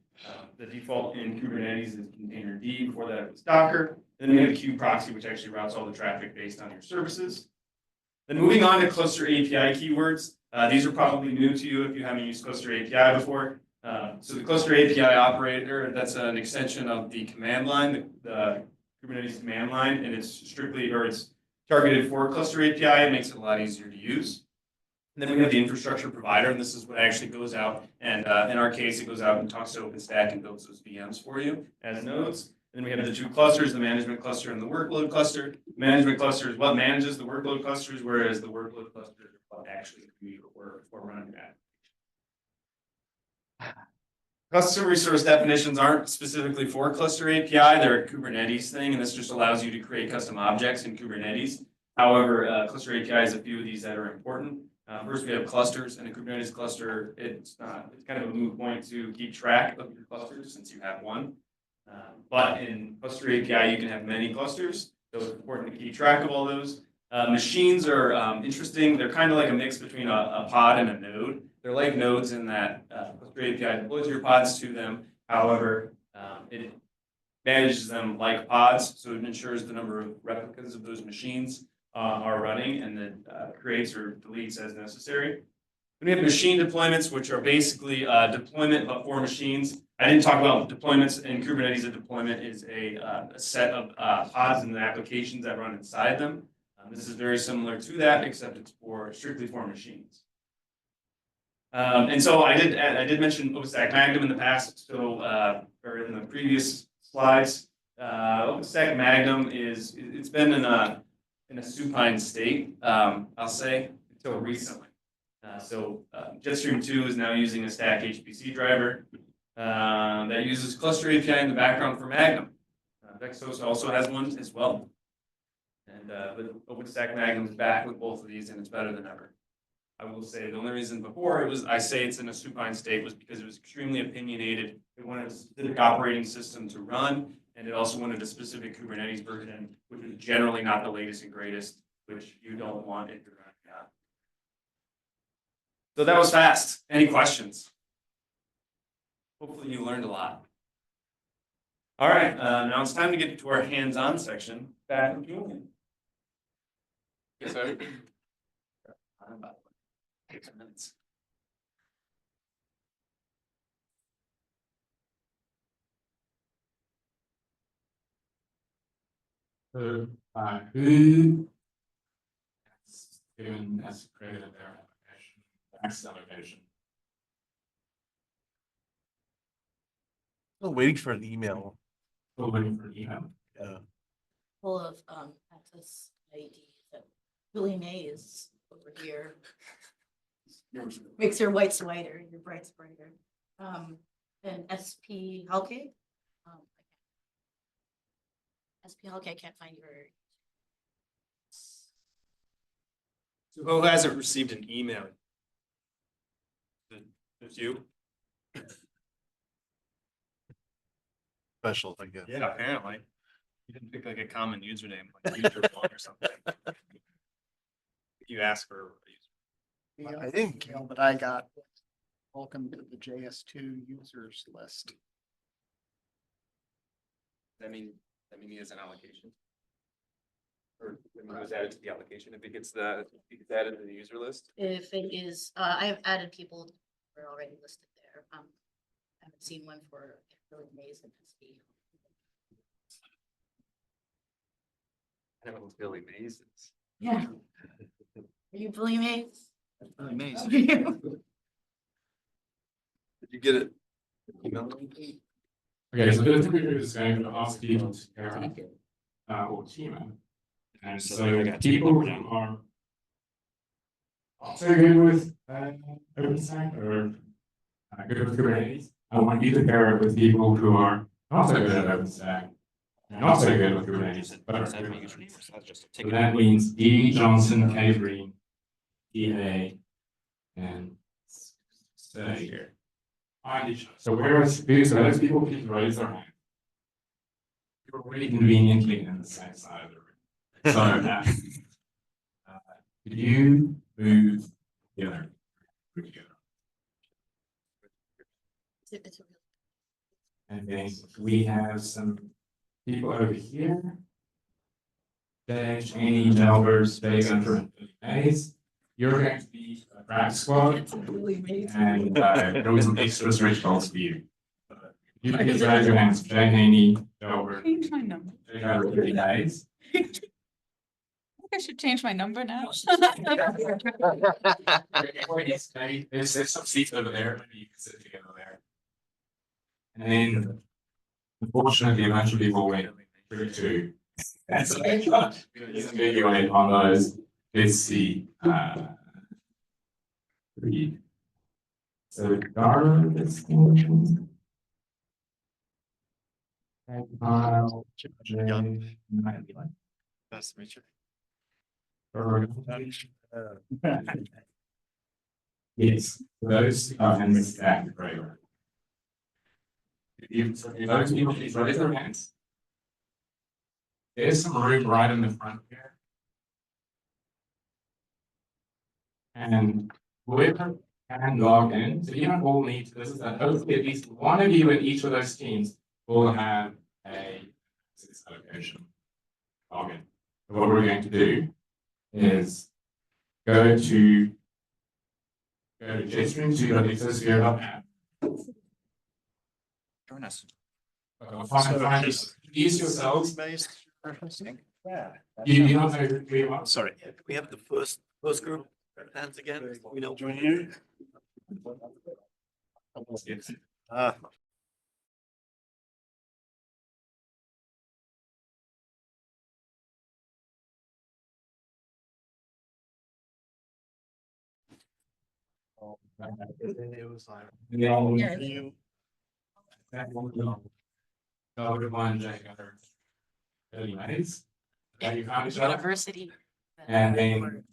The default in Kubernetes is containerd. Before that, it was Docker. Then we have the kube proxy, which actually routes all the traffic based on your services. Then moving on to cluster API keywords. These are probably new to you if you haven't used cluster API before. So the cluster API operator, that's an extension of the command line, the Kubernetes command line, and it's targeted for cluster API. It makes it a lot easier to use. And then we have the infrastructure provider, and this is what actually goes out. And in our case, it goes out and talks to OpenStack and builds those VMs for you as nodes. Then we have the 2 clusters, the management cluster and the workload cluster. The management cluster is what manages the workload clusters, whereas the workload cluster is what actually do your work for running that. Custom resource definitions aren't specifically for cluster API. They're a Kubernetes thing, and this just allows you to create custom objects in Kubernetes. However, cluster API has a few of these that are important. First, we have clusters. In a Kubernetes cluster, it's kind of a moot point to keep track of your clusters since you have one. But in cluster API, you can have many clusters. So it's important to keep track of all those. Machines are interesting. They're kind of like a mix between a pod and a node. They're like nodes in that cluster API deploys your pods to them. However, it manages them like pods, so it ensures the number of replicas of those machines are running, and then creates or deletes as necessary. Then we have machine deployments, which are basically deployment but for machines. I didn't talk about deployments in Kubernetes. A deployment is a set of pods and the applications that run inside them. This is very similar to that, except it's strictly for machines. And so I did mention OpenStack Magnum in the past, so or in the previous slides. OpenStack Magnum it's been in a supine state, I'll say, until recently. So Jetstream 2 is now using a Stack HPC driver that uses cluster API in the background for Magnum. Vexhost also has one as well. And but OpenStack Magnum is back with both of these, and it's better than ever. I will say the only reason before I say it's in a supine state was because it was extremely opinionated. It wanted a specific operating system to run, and it also wanted a specific Kubernetes version, which is generally not the latest and greatest, which you don't want if you're running out. So that was fast. Any questions? Hopefully you learned a lot. All right, now it's time to get to our hands-on section. Back with Julian. Yes, sir. About 6 minutes. So, who has created their application, X allocation? Still waiting for an email. Still waiting for an email. Yeah. Full of access IDs that Julian A is over here. Makes your whites whiter, your brights brighter. And SP Halke. SP Halke, I can't find your. So who hasn't received an email? It's you? Special, I guess. Yeah, apparently. You didn't pick like a common username, like user one or something. You ask for a user. I think email that I got, welcome to the JS2 users list. That mean he has an allocation? Or when it was added to the application, if it gets added to the user list? If it is, I have added people who are already listed there. I haven't seen one for really amazing SP. I know what Billy Mays is. Yeah. Are you Billy Mays? Billy Mays. Are you? Did you get it? Email? Okay, so this video is going to ask people to share or team it. And So so I got people two who down. are also good with OpenStack or good with Kubernetes, I want you to pair it with people who are not so good at OpenStack, not so good with Kubernetes, but are good with Kubernetes. So that means D. Johnson, K. Green, DA, and stay here. find each other. So whereas those people please raise their hand. You're really conveniently in the same side of the room. So could you move together? And then we have some people over here. Dash, Annie, Delvers, Vega, and Maze. You're going to be a crack squad. And there will be some extra stretch goals for you. You can just raise your hands. Jane, Annie, Delver. Change my number. They have 30 days. I should change my number now. There's some seats over there. Maybe you can sit together there. And then, unfortunately, a bunch of people went 3-2. And so I got anyway on those. Let's see. 3. So Dara, this one. Jan. Nice to meet you. Yes, those are in the stack prayer. If those people please raise their hands. There's some room right in the front here. And whoever can log in, so you don't all need to, this is that hopefully at least one of you in each of those teams will have a access allocation login. So what we're going to do is go to jetstream2.exosphere.app. Join us. Introduce yourselves. Yeah. You not know who you are. Sorry, we have the first group hands again. We know. Join you. University. And then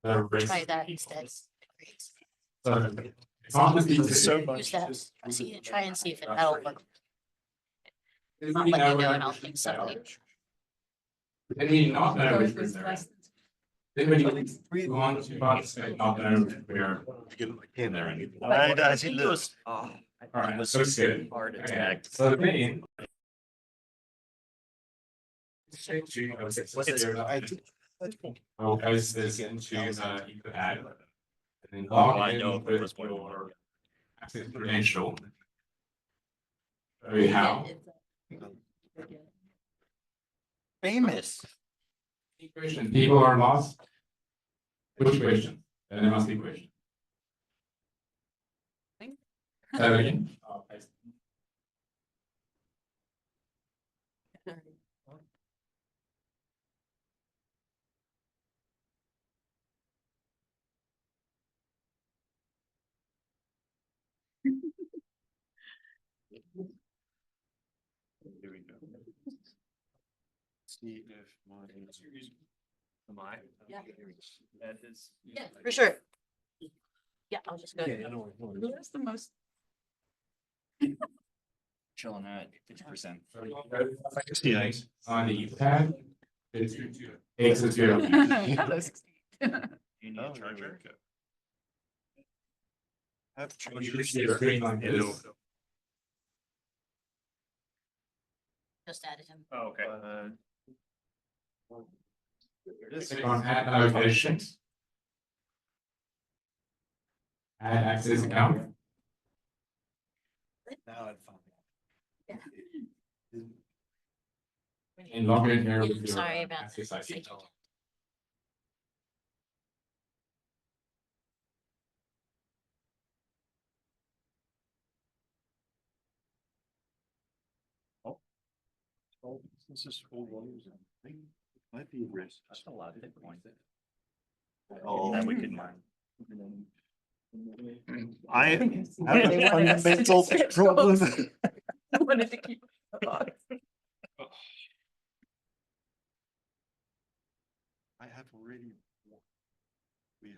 the rest. Try that instead. So it's not just these So Use much. that. See, try and see if that'll work. There's I'll nothing let you over know there. and I'll think something. Then we not know which is there. Then when you want to participate, not know where in there. I think It was, All right, so it's good. hard Okay, attack. so then. I'll post this into Etherpad. And then log in with your access credential. Show you how. Famous. Any questions? People are lost. Which question? There must be questions. Say that again. Here we go. See if my answer is. Am I? Yeah. That is. Yeah, for sure. Yeah, I'll just go. Who's the most? Chilling at 50%. Yeah. On the Etherpad. It's exit zero. Hello, 16. You need a charger? Have You should see a screen like this. Just added him. Oh, okay. Click on add allocations. Add access account. Now I've found And log in here Yeah, with I'm your sorry about access that. ID. Oh, this is full volumes. I think it might be risk. That's a lot of Bitcoin. Oh, That we can mine. I have They a wanted us to fundamental just switch problem. roles. I wanted to keep the box. I have already. We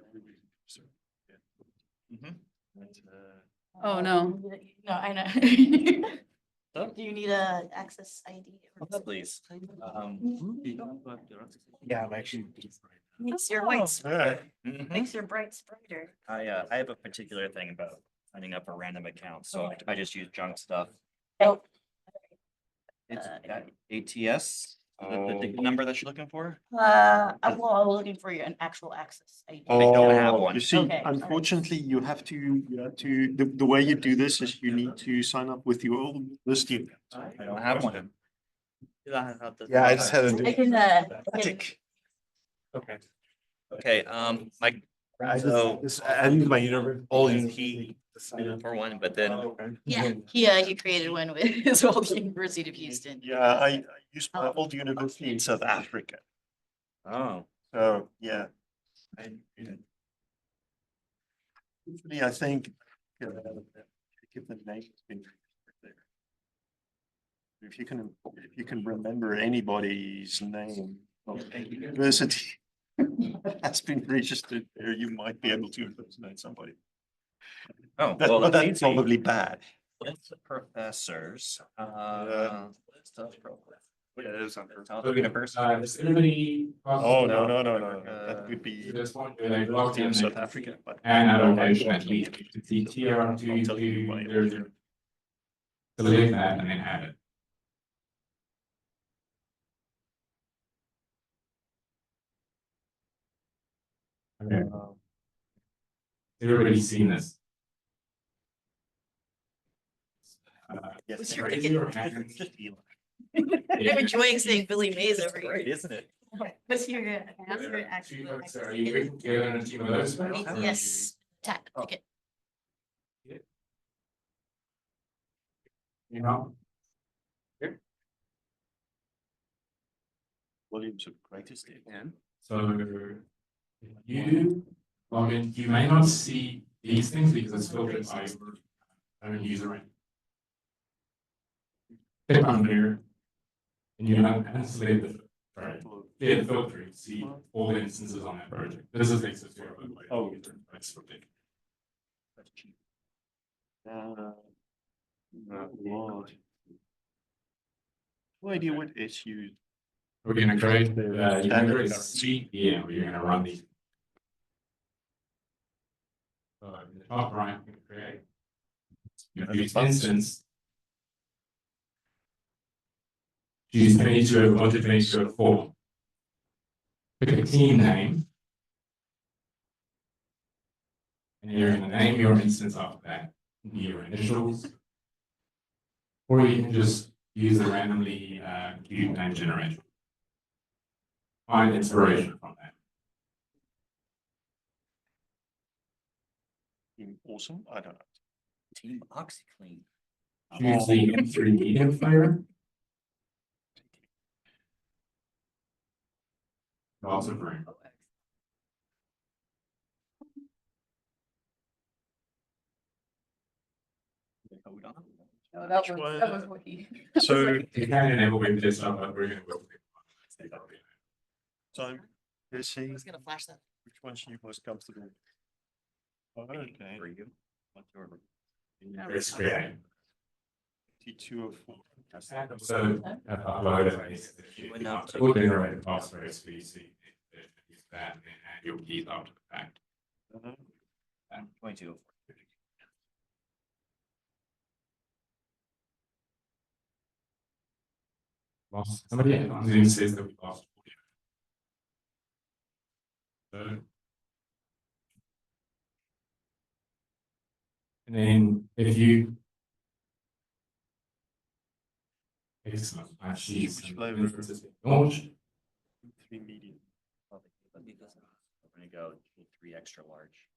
already. So, yeah. Oh, no. No, I know. Do you need a access ID? Please. Yeah, I'm actually. Makes your whites, Mhm. makes your brights brighter. I have a particular thing about signing up for random accounts, so I just use junk stuff. Oh. It's got ATS, the ticket number that you're looking for. I'm looking for an actual access ID. don't have one. You see, Okay, alright. unfortunately, you have to, the way you do this is you need to sign up with your own listing. I don't have one. Yeah, I just had a. I can, Okay. Okay, my, I So- just I used my universe, all he university to sign up. for one, but then yeah, he created one with his old University of Houston. Yeah, I used my old university in South Africa. oh, So, yeah. Usually, I think, give the name has been there. If you can remember anybody's name of a university that's been registered there, you might be able to impersonate somebody. oh, But well, but that's that's probably bad. List of professors, list of professors. Yeah, it is under. Toronto University. Does everybody? Oh, no. That would be There's one where they logged University in of South they- Africa, but. and allocation at least. It's the TR I'll tell you why. to select that and then add it. Okay. Everybody's seen this. Yes. What's your raise ticket? your hand. I'm enjoying seeing Billy Mays over here. Great, isn't it? What's your answer actually? So are you working together in a team of those? or are you- Yes, tap ticket. You know, Williams of greatest man. so you log in, you may not see these things because it's filtered by your own username. Click on here and you unselect the, sorry, clear the filter to see all the instances on that project. This is access to by the way. Oh. That's for big. Lord. No idea what is used. We're gonna create the, Standard standard currency. yeah, we're gonna run these. So in the top right, we can create. Use instance. Choose 22 over 1 to 22 over 4. Pick a team name. And you're gonna name your instance after that, your initials. Or you can just use the randomly queued name generator. Find inspiration from that. Awesome, I don't know. Team OxyClean. Choose the M3 medium flavor. Lots of room. No, that Which was, one? that was what he. So, You can enable web desktop, but we're gonna work with it. so let's see, I was gonna flash that. which one's you most comfortable? Okay. For you. What's your? Let's create. T2 of 4. So, upload it. We'll generate passwords for you, see, use that and then add your keys after the fact. 22. Lost, somebody on Zoom says that we lost audio. So. And then if you. Excellent, actually, Which flavor? launched. 3 medium. We're gonna go 3 extra large.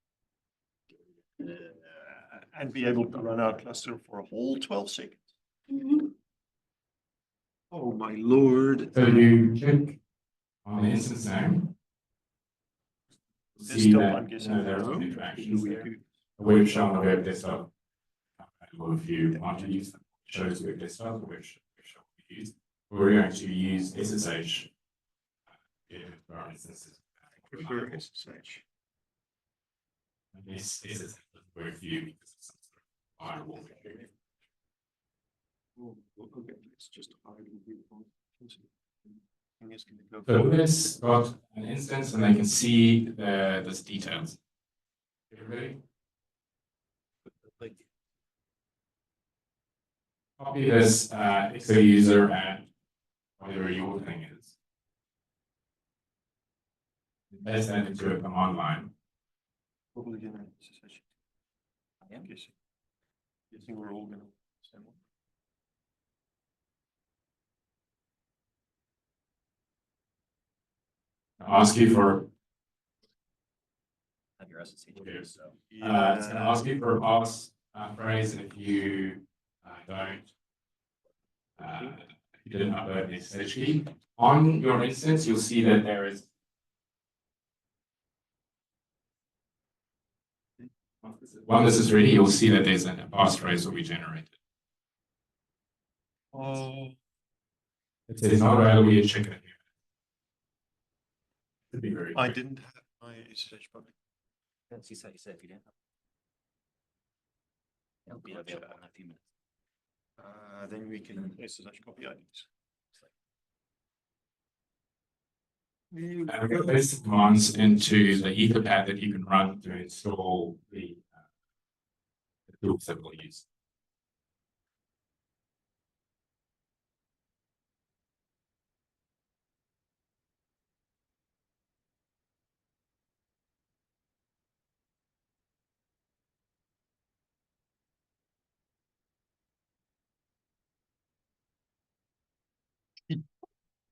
And be able to run our cluster for a whole 12 seconds. Oh, my lord. So you click on the instance name. This See still, that, I'm guessing, there are some no. interactions We there. do- A web shell on a web desktop. Or if you want to use them, shows web desktop, or web shell we use. We're going to use SSH. For our instances. Prefer SSH. Yes, SSH. work for you because it's some sort of firewall. Okay, it's just hard to do. I'm just gonna go. So this got an instance and they can see this details. Everybody? Copy this Excel user and whatever your thing is. Paste that into a command line. Probably gonna. I am. Guessing we're all gonna. Ask you for Have your SSH. Yes. So it's going to ask you for a pass phrase, and if you don't, if you didn't upload the SSH key on your instance, you'll see that there is. Once this is ready, you'll see that there's a passphrase will be generated. It says not available yet, check it. Could be very I quick. didn't have my SSH public. that's you said if you didn't. It'll be available in a few minutes. Then we can SSH copy IDs. And we've got basic commands into the Etherpad that you can run to install the tools that we'll use.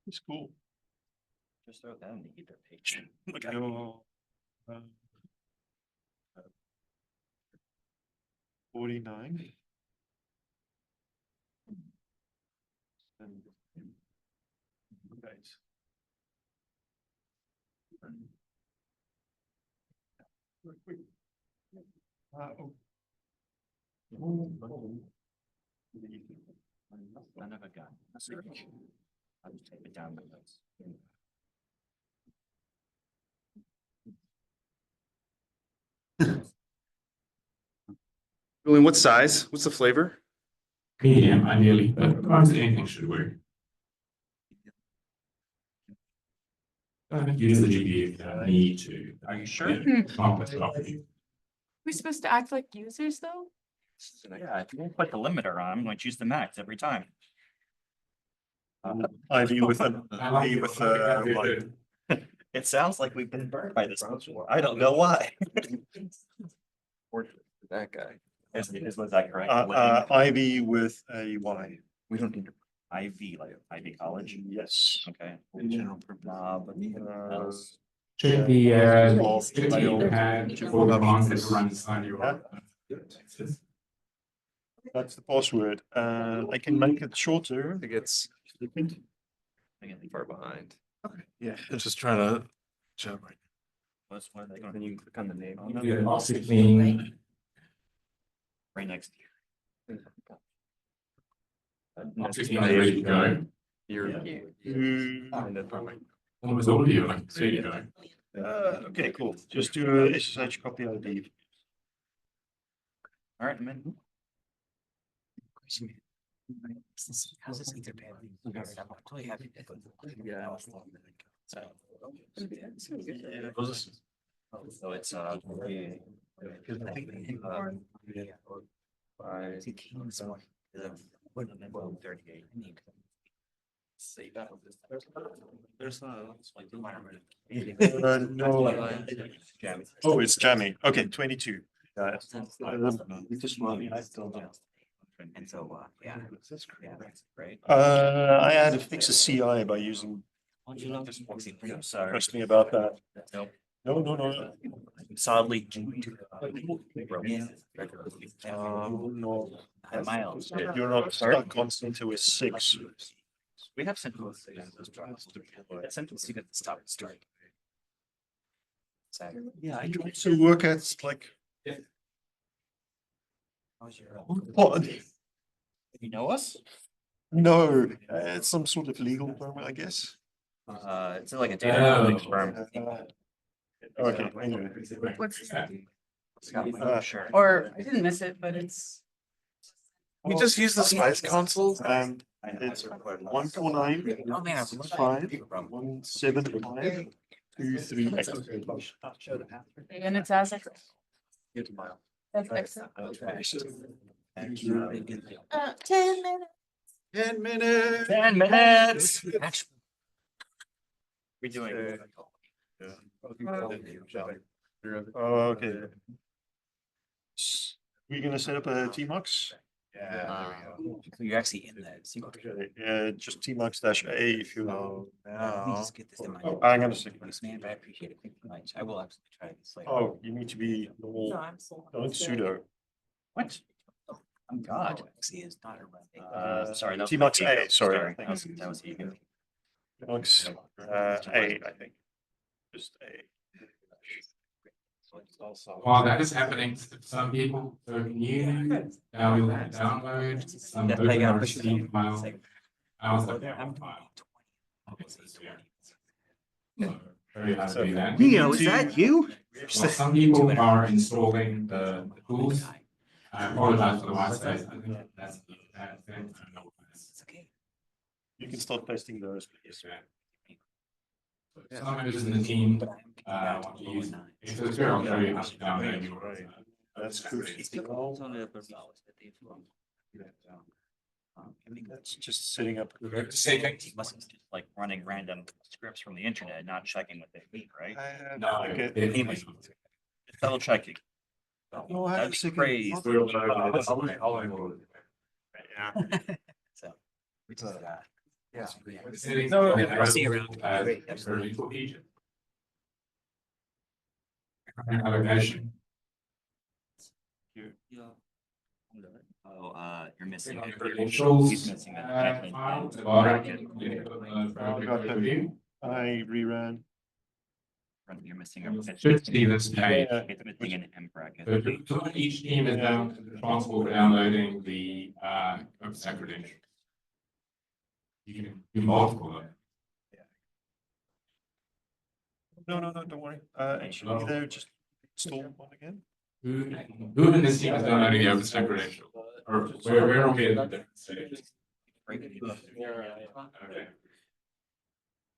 It's cool. Just throw that in the Ether page. Look, no. 49. And guys. I never got. I'll just type it down in my notes. Julian, what size? What's the flavor? Medium, ideally, but sometimes anything should work. Use the GPU if you don't need to. Are you sure? Complex property. We're supposed to act like users though? Yeah, if you don't put the limiter on, I'm going to choose the max every time. IV with a IV with a It sounds like we've been burned by this before. I don't know why. Or That guy. was that correct? IV with a Y. We don't need to IV, like Ivy College. Yes. Okay. In general purpose. But what else? Check the Etherpad for the commands that run inside your. That's the password. I can make it shorter. It gets far behind. Okay. Yeah, it's just trying to jump right. What's one they Then going you click on the name. You get box 16. right next to you? Box 16 is ready to go. You're. And then probably. Almost all of you are ready to go. Okay, cool. Just do a SSH copy ID. All right, man. How's this Etherpad? I'm totally happy. Yeah. So it's by 38. See that. There's No. Jammy. Oh, it's jammy. Okay, 22. And so, yeah. Right. I had to fix a CI by using. Sorry. Trust me about that. Nope. No. Solidly due to. No. Miles. You're not stuck on CentOS 6. We have CentOS 6. CentOS 6 at the stop and start. Yeah, I tried. So work at like. How's your? What? You know us? No, it's some sort of legal firm, I guess. It's like a data analytics firm. Okay, anyway. What's that? Sure. Or I didn't miss it, but it's. We just use the spice console. It's 149, Oh, man, 5, 175, 238. And it's as. That's excellent. 10 minutes. 10 minutes. 10 minutes. Actually, We doing? Oh, okay. We're gonna set up a Tmux. so you're actually in that. Just Tmux -A if you. Let me just get this in my. I'm gonna stick. Thanks, man, but I appreciate it. Thank you very much. I will absolutely try this later. Oh, you need to be No, normal. I'm so. Don't sudo. What? Oh, God. Actually, is not a run. Sorry, that was Tmux my ego. A, sorry. That was ego. Tmux A, I think. Just A. While that is happening, some people, so can you download some OpenRC file? I was like, file. So, show you how to do that. Neo, is that you? Well, some people are installing the tools. I apologize for the white space. I think that's the bad thing. I don't know what it is. It's okay. You can start testing those, please. Some members in the team want to use infrastructure. I'll show you how to download your. That's cool. It's because on the that they've. That's just setting up. He must just like running random scripts from the internet, not checking what they mean, right? No, Okay. it- Double checking. Oh, I have a That'd be second. crazy. Yeah. So. Which is that. Yeah. I'll see you around. Allocation. Oh, you're missing it. Credentials. He's missing it. File. I rerun. You're missing Should see this page. It's missing an M bracket. So each team is now responsible for downloading the OpenStack credentials. You can do multiple of them. No, don't worry. Actually, there, just install one again. Who in this team is downloading the OpenStack credential? Or where are we at different stages? Okay.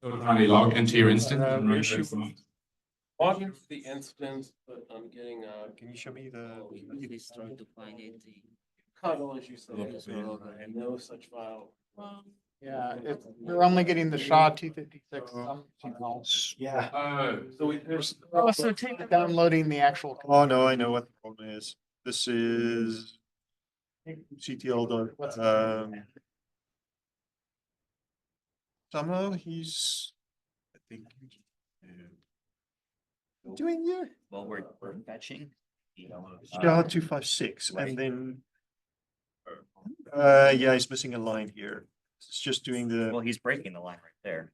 So finally log into your instance and run issue. Log into the instance, but I'm getting Can you show me the? Start to find it. Kaggle, as you said, and no such file. Yeah, we're only getting the SHA 256. Yeah. So there's. Oh, so take downloading the actual. Oh, no, I know what the problem is. This is CTL. Somehow he's, I think, doing here. Well, we're fetching. SHA 256, and then, yeah, he's missing a line here. It's just doing the. Well, he's breaking the line right there.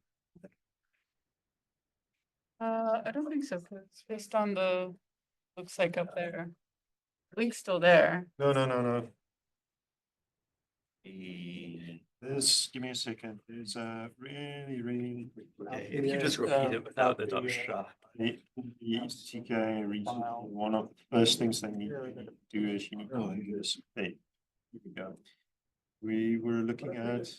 I don't think so, because based on the, looks like up there. Link's still there. No. This, give me a second. There's a really. If you just repeat it without the .sha. TK region. One of the first things they need to do is you need to do this. Hey, here we go. We were looking at.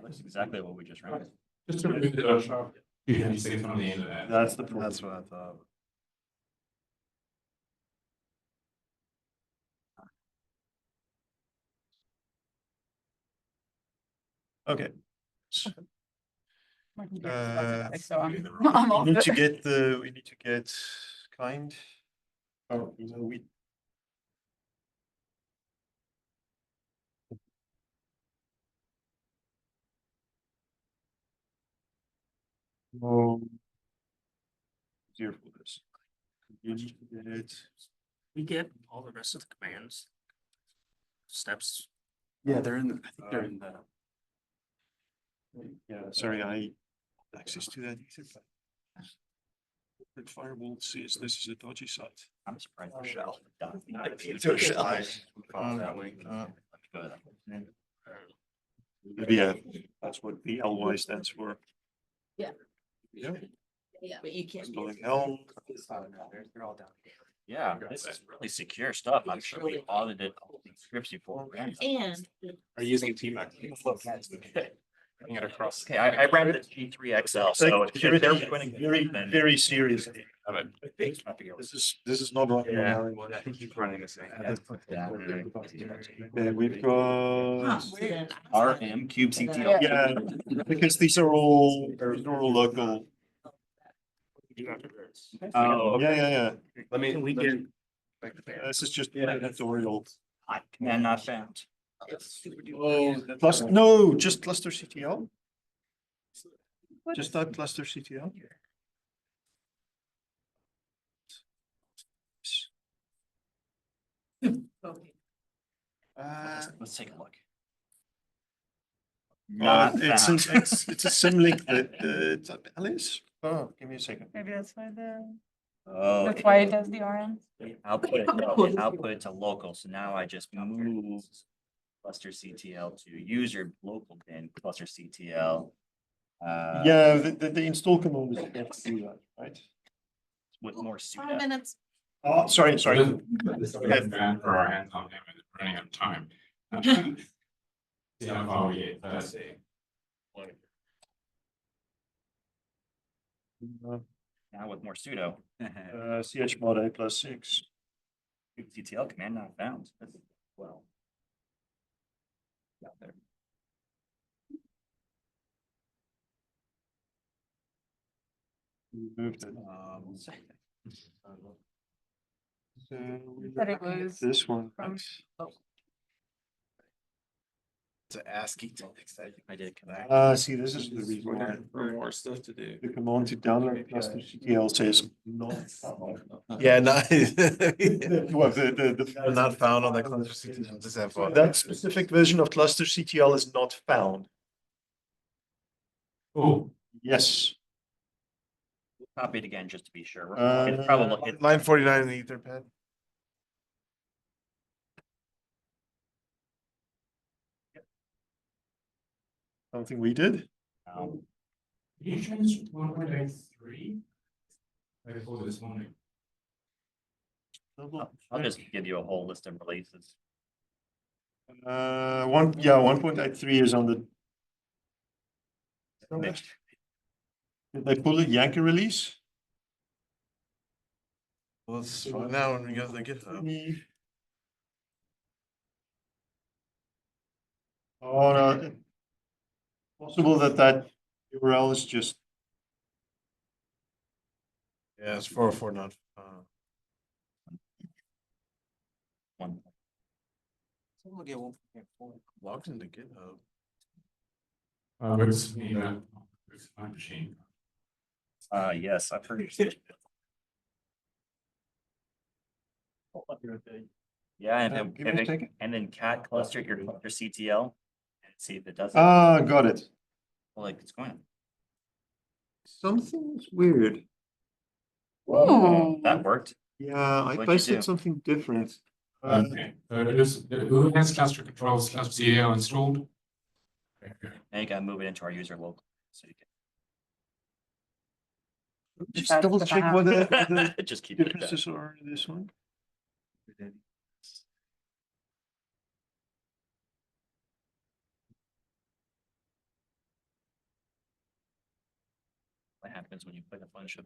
That's exactly what we just ran. Just to remove the .sharp. You can see it on the end of that. That's the problem. That's what I thought. Okay. My computer's stuck, so I'm off We need to it. get kind. Oh, we. Oh. Here for this. You need to get it. We get all the rest of the commands. Steps. Yeah, they're in, I think they're in the. Yeah, sorry, I access to that either. But Firewall says this is a dodgy site. I'm surprised the shell. Yeah, that's what the LY stands for. Yeah. Yeah. Yeah, but you can't. Spelling Helm. They're all down. Yeah, this is really secure stuff. I'm sure we audited all these scripts before. And Are using TMAC. Bring it across. Okay, I ran the G3 XL, so if they're running Very, then very serious. Have it. This is not running on our. I think he's running the same. Okay, we've got. RM kubectl. Yeah, because these are all local. Oh, Yeah. Let me. We get. This is just editorial. command not found. No, just cluster CTL. Just type cluster CTL. Let's take a look. It's found. it's a symlink that Alice. Oh, give me a second. Maybe that's why Oh, that's why it does the RM. output it to local. So now I just move cluster CTL to user local bin cluster CTL. Yeah, the install command is right. With more 5 sudo. minutes. Oh, sorry. This is bad for our hands on him and running out of time. See how far we get. Let's see. Now with more sudo. chmod a+6. CTL command not found. Well. Out there. Moved it. So we But it was this one. from- To ASCII text. I did connect. See, this is the reason why. More stuff to do. The command to download cluster CTL says not. Yeah, no. Well, the Not found on that cluster CTL. Just have fun. that specific version of cluster CTL is not found. Oh, Yes. Copy it again just to be sure. Uh, It's probably Line 49 in the Etherpad. Something we did. you changed 1.83? Before this morning. I'll just give you a whole list of releases. 1.83 is on the. Did they pull a Yankee release? Well, let's find out when we go to the GitHub. Oh, no. Possible that URL is just. Yeah, it's 404 not. One. Someone get 1.4 logged into GitHub. It's me, it's my machine. Yes, I've heard. Yeah, and then cat cluster your cluster CTL and see if it does it. Got it. Like it's going. Something's weird. Ooh. That worked. Yeah, I What'd you posted do? something different. Okay, so it is, who has cluster controls, cluster CDL installed? Now you gotta move it into our user local. So you Just That's double the check map. what the can just keep it. At that. differences are in this one. What happens when you put a bunch of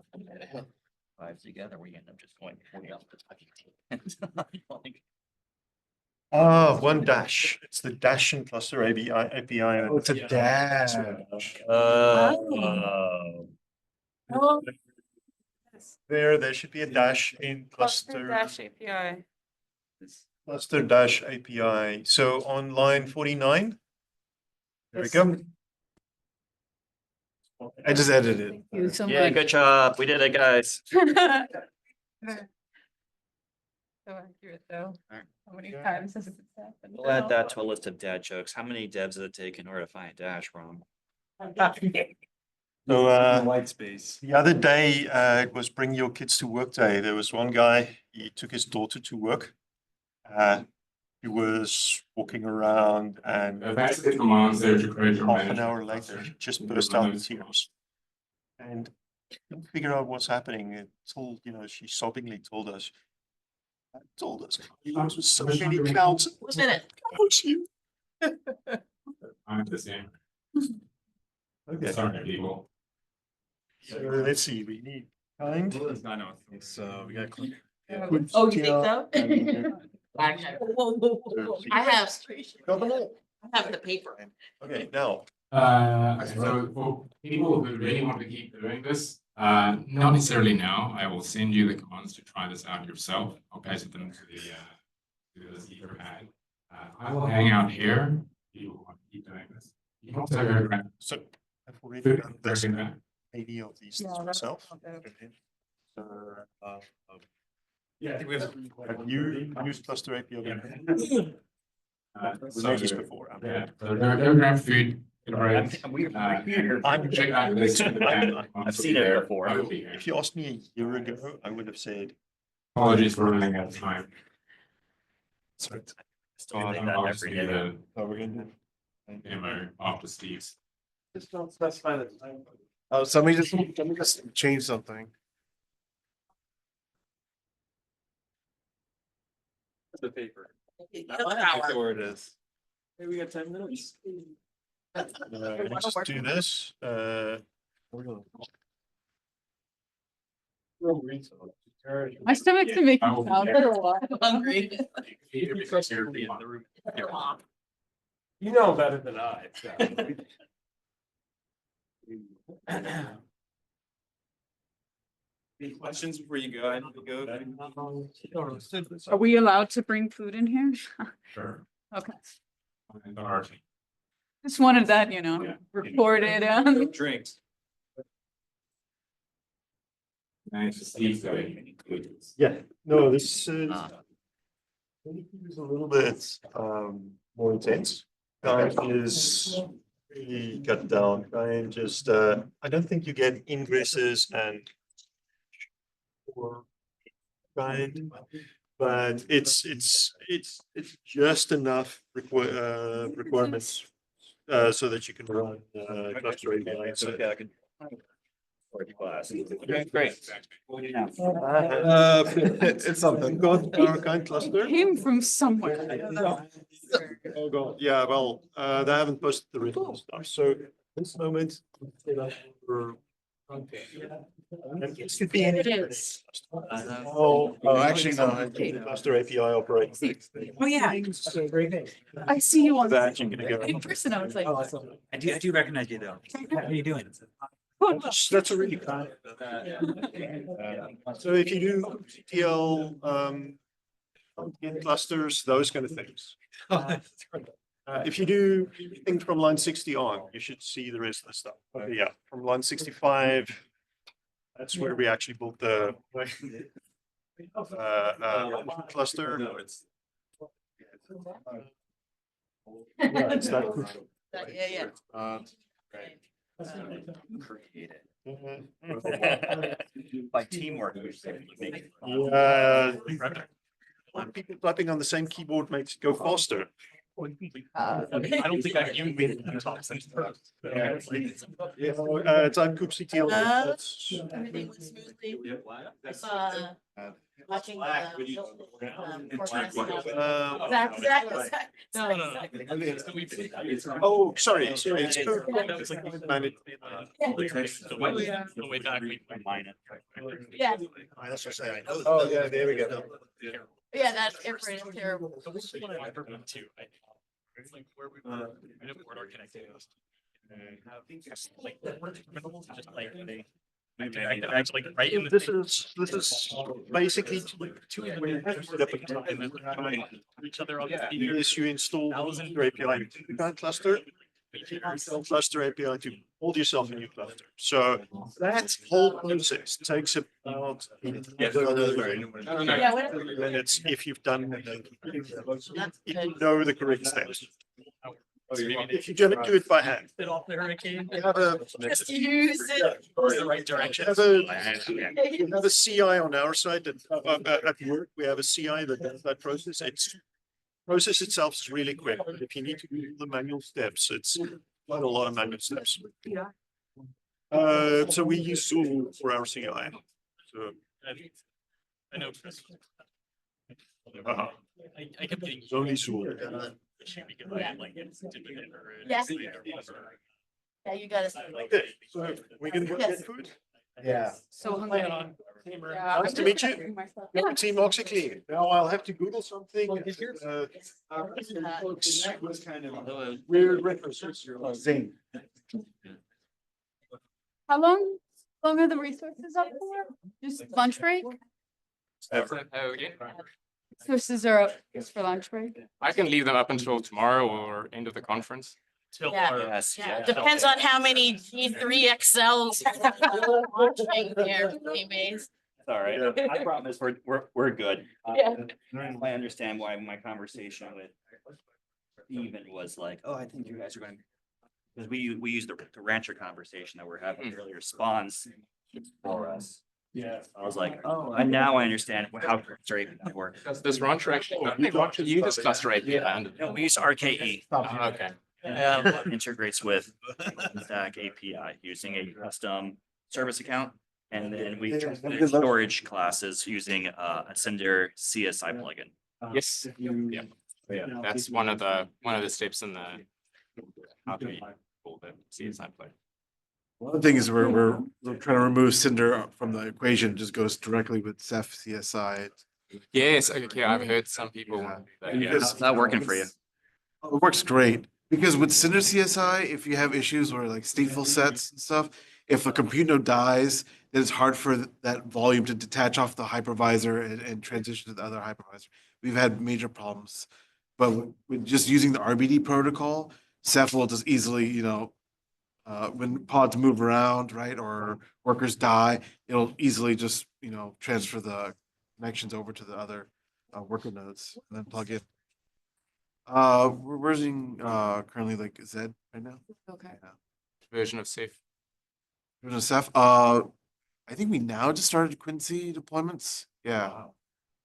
fives together where you end up just going 40 off the fucking One dash. It's the dash in cluster API. Oh, it's a dash. Oh. Oh, There should be a dash in cluster cluster dash API. dash API. So on line 49. There we go. I just edited it. You some Yeah, good job. We did it, guys. So accurate though. Alright. How many times has this happened? We'll add that to a list of dad jokes. How many devs does it take in order to find a dash wrong? So White space. the other day it was bring your kids to work day. There was one guy, he took his daughter to work. He was walking around and That's the commands there to create your half an management hour later, cluster. he just burst out in tears. And couldn't figure out what's happening until, she sobbingly told us told us. So many clouds. 1 minute. I'm the same. Okay, Sorry, people. so let's see, we need kind. I know. So we got. Oh, you think so? Whoa. I have the paper. Okay, now. So for people who really want to keep doing this, not necessarily now. I will send you the commands to try this out yourself. I'll paste them to this Etherpad. I will hang out here. You want to keep doing this. You can also go around. So I've already done this, That. any of these things myself. So, Yeah, I think we have. have you used cluster API? So This before. yeah, so no grab food. I'm Check out this. I've seen it before. I will be here. If you asked me a year ago, I would have said. Apologies for running out of time. Sorry. Doing that every day. Oh, we're gonna do. Demo after Steve's. Just don't specify the time. Oh, let me just change something. The paper. Where it is. Maybe we got 10 minutes. Let's do this. My stomach's been making I will- sounds for a while. I'm hungry. You know better than I. So. Any questions before you go? I need to go. Are we allowed to bring food in here? Sure. Okay, And our team. just wanted that, recorded. Drinks. Nice to Steve's going. Yeah, no, this is. Is a little bit more intense. Kind is really cut down. Kind just I don't think you get ingresses and or kind, but it's just enough requirements so that you can run cluster API. So Okay, I can. Okay, great. it's something. Got our kind cluster. Came from somewhere. Oh god, yeah, well, they haven't posted the written stuff, so this moment. It could be any. It is. Actually, no, cluster API operates. Oh, yeah. Great. I see you on That you can go. in person. I was like, I do recognize you though. How are you doing? oh, That's a really kind. So if you do TL, in clusters, those kind of things. If you do things from line 60 on, you should see the rest of the stuff. But yeah, from line 65, that's where we actually built the cluster. Yeah, it's that. Yeah. Create it. By teamwork. Yeah. People typing on the same keyboard makes it go faster. I don't think I've even been in talk since. Type kubectl. Everything went smoothly. I saw, watching Zach. Oh, sorry. It's Way back. Yeah, That's what I say. I know. Oh, yeah, there we go. yeah, that airframe is terrible. Too. It's like where we port our connecting us. Just like they. Actually, right in This is basically two each other on the Yes, you install your API cluster. Cluster API to hold yourself a new cluster. So that whole process takes about minutes if you've done if you know the correct steps. If you don't do it by hand, Fit off the hurricane. you have a Just use it. The right direction. you have a CI on our side that at work we have a CI that does that process. Process itself is really quick, but if you need to do the manual steps, it's quite a lot of manual steps. So we use Zoom for our CI. So I know Chris. I kept getting. Only sure. Issue because I had like certificate or. Yeah. Yeah, you gotta. So we gonna go Yes. get food? Yeah. So hungry. Yeah, Nice to meet you. You're Team OxyClean. Now I'll have to Google something. Was kind of weird references. Zing. How long are the resources up for? Just lunch break? Resources are up just for lunch break? I can leave them up until tomorrow or end of the conference. Till Yeah. our. Yes. Yeah, depends on how many G3 XLs launching there, anyways. All right. I promise we're good. Yeah. I understand why my conversation with Steven was like, oh, I think you guys are going to. Because we use the rancher conversation that we're having earlier spawns for us. Yeah. I was like, oh, and now I understand how cluster API works. Does this rancher actually, I think rancher uses cluster API? No, we use RKE. Okay. Integrates with OpenStack API using a custom service account. And then we transmit storage classes using a Cinder CSI plugin. Yes. Yeah. That's one of the steps in the how do we pull the CSI plug. One thing is we're trying to remove Cinder from the equation, just goes directly with Ceph CSI. Yes, okay, I've heard some people. Yeah. That, yeah. How's that working for you? It works great because with Cinder CSI, if you have issues where like stateful sets and stuff, if a compute node dies, then it's hard for that volume to detach off the hypervisor and transition to the other hypervisor. We've had major problems, but with just using the RBD protocol, Ceph will just easily, when pods move around, right, or workers die, it'll easily just, transfer the connections over to the other worker nodes and then plug in. We're using currently like Z right now. Okay. Yeah. Version of Ceph. Version of Ceph. I think we now just started Quincy deployments. Yeah.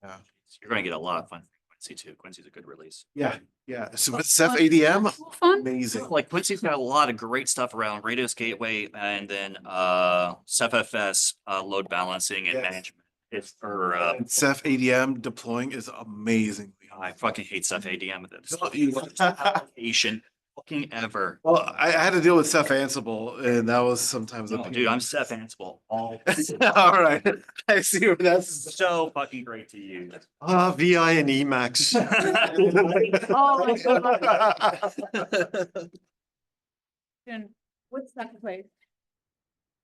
Yeah. You're going to get a lot of fun from Quincy too. Quincy's a good release. Yeah. Yeah. So with Ceph ADM, Fun? amazing. Like Quincy's got a lot of great stuff around Radius Gateway and then CephFS load balancing and Yes. management. It's for Ceph ADM deploying is amazingly. I fucking hate Ceph ADM. It's No, you- application fucking ever. Well, I had to deal with Ceph Ansible, and that was sometimes a No, pain. dude, I'm Ceph Ansible. All All right. I see where that's. so fucking great to use. VI and Emacs. Oh, my God. And what's that place?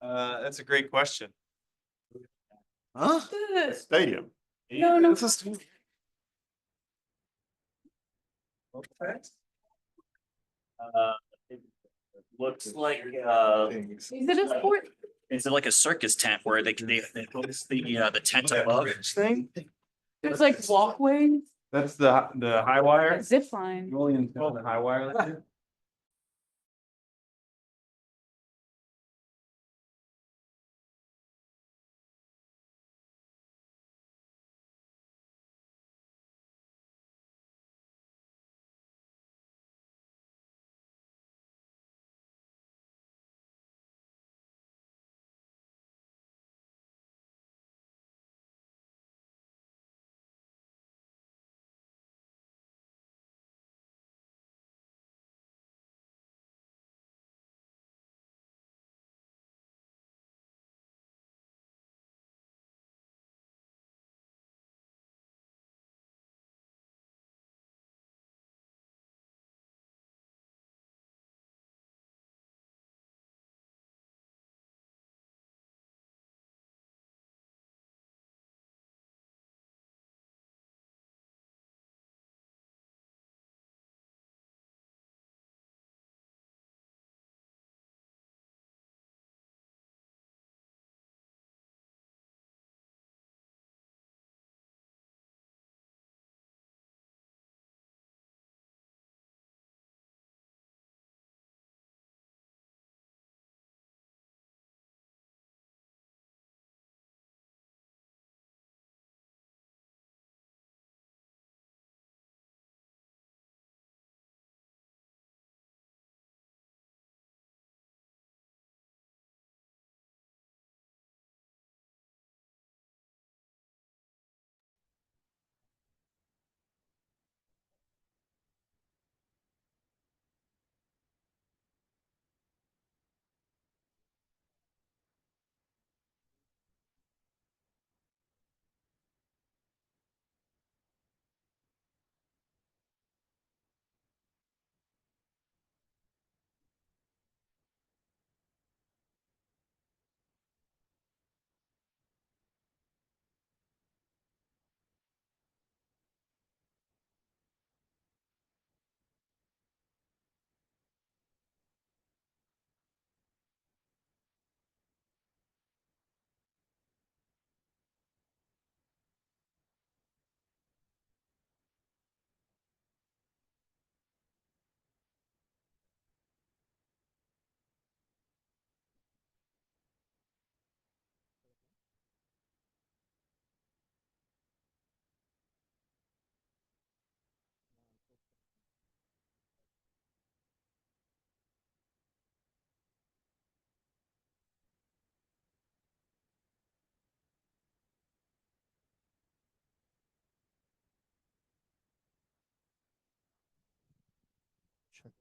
That's a great question. Huh? Stadium. No. It's just- It looks like Is it a sport? is it like a circus tent where they host the tent above thing? There's like walkways, That's the high wire. zip line. Julian's called the high wire.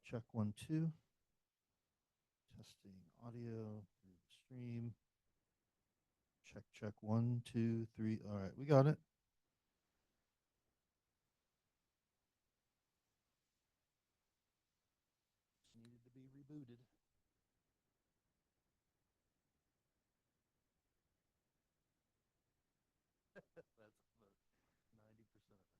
check 1, 2. Testing audio through the stream. Check 1, 2, 3. All right, we got it. Needed to be rebooted. That's about 90% of it.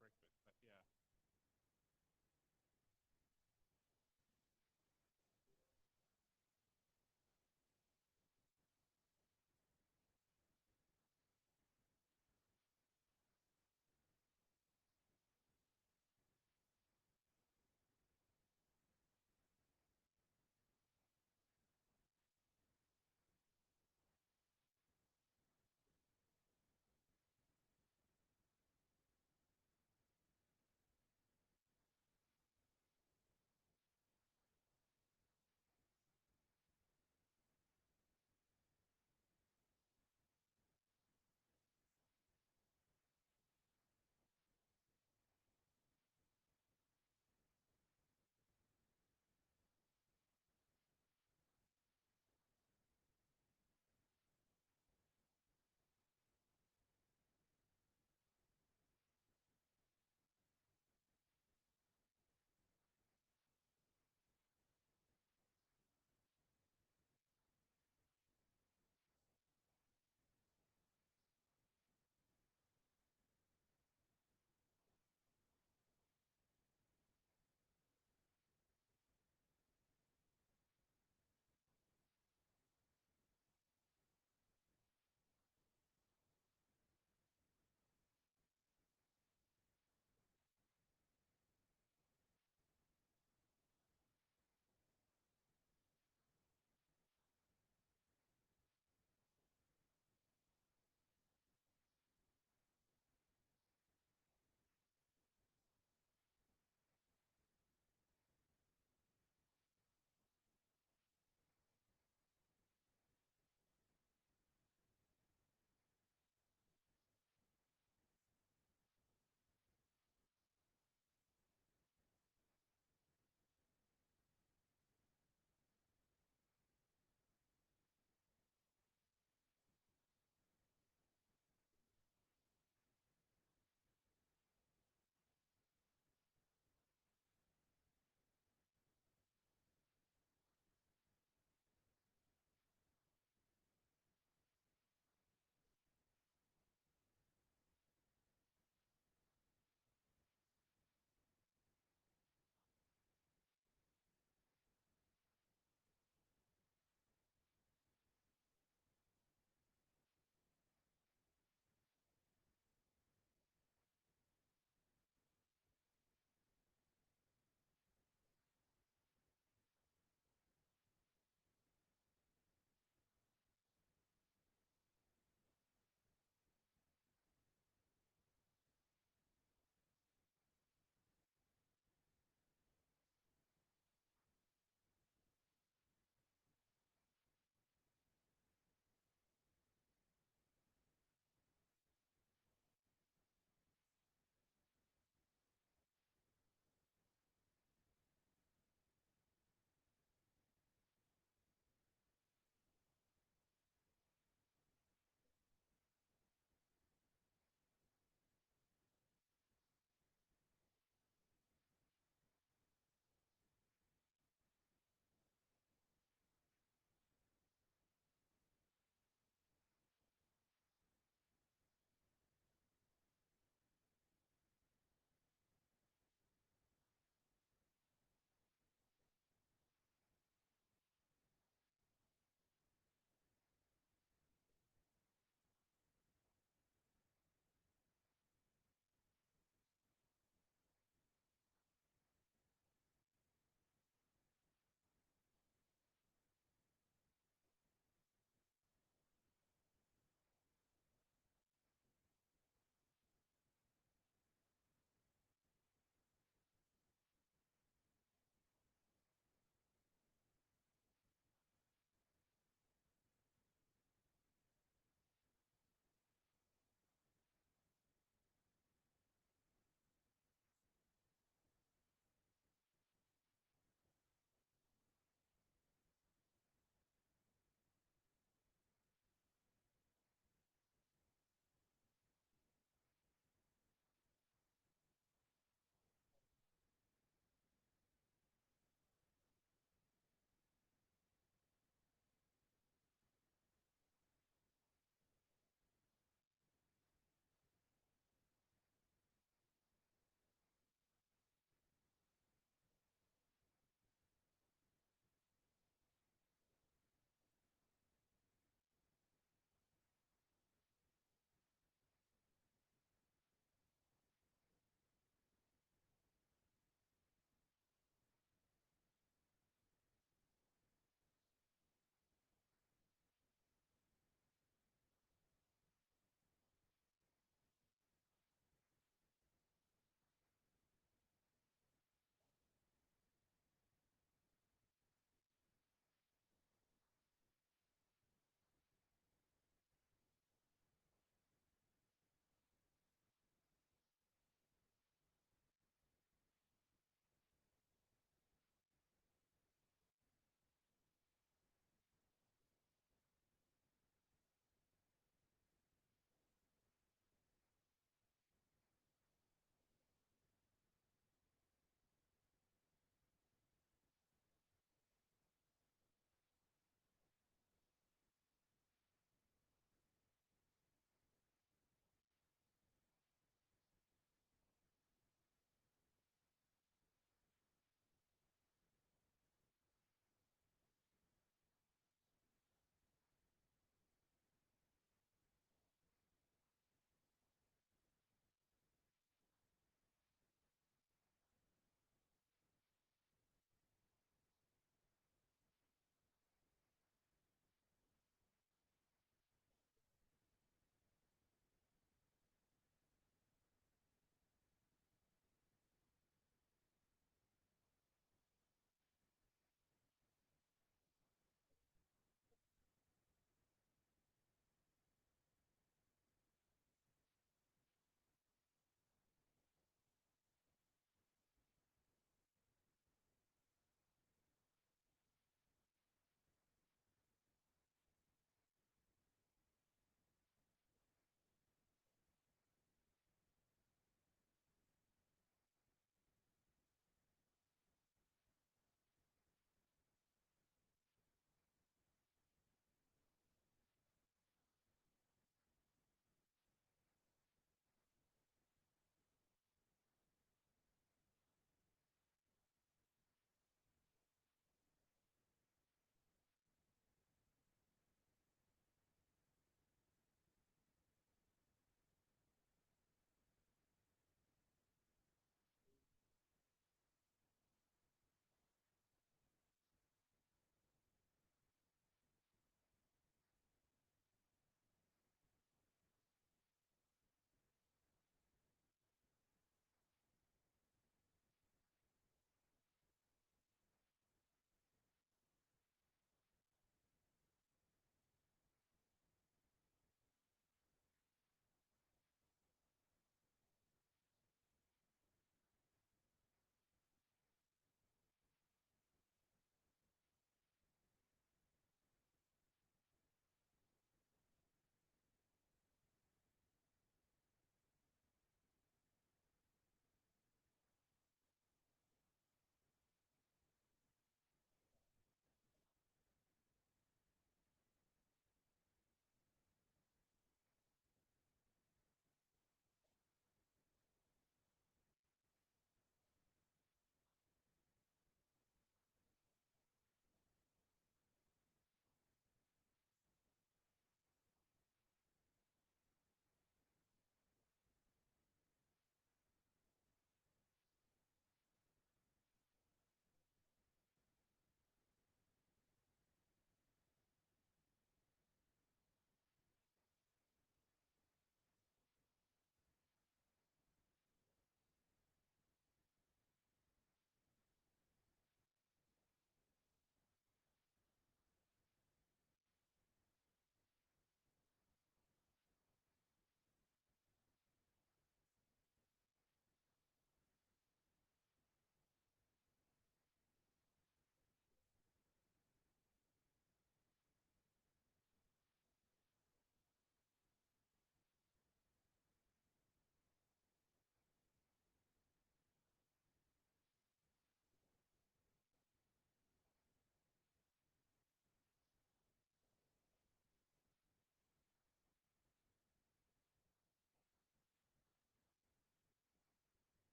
breakfast.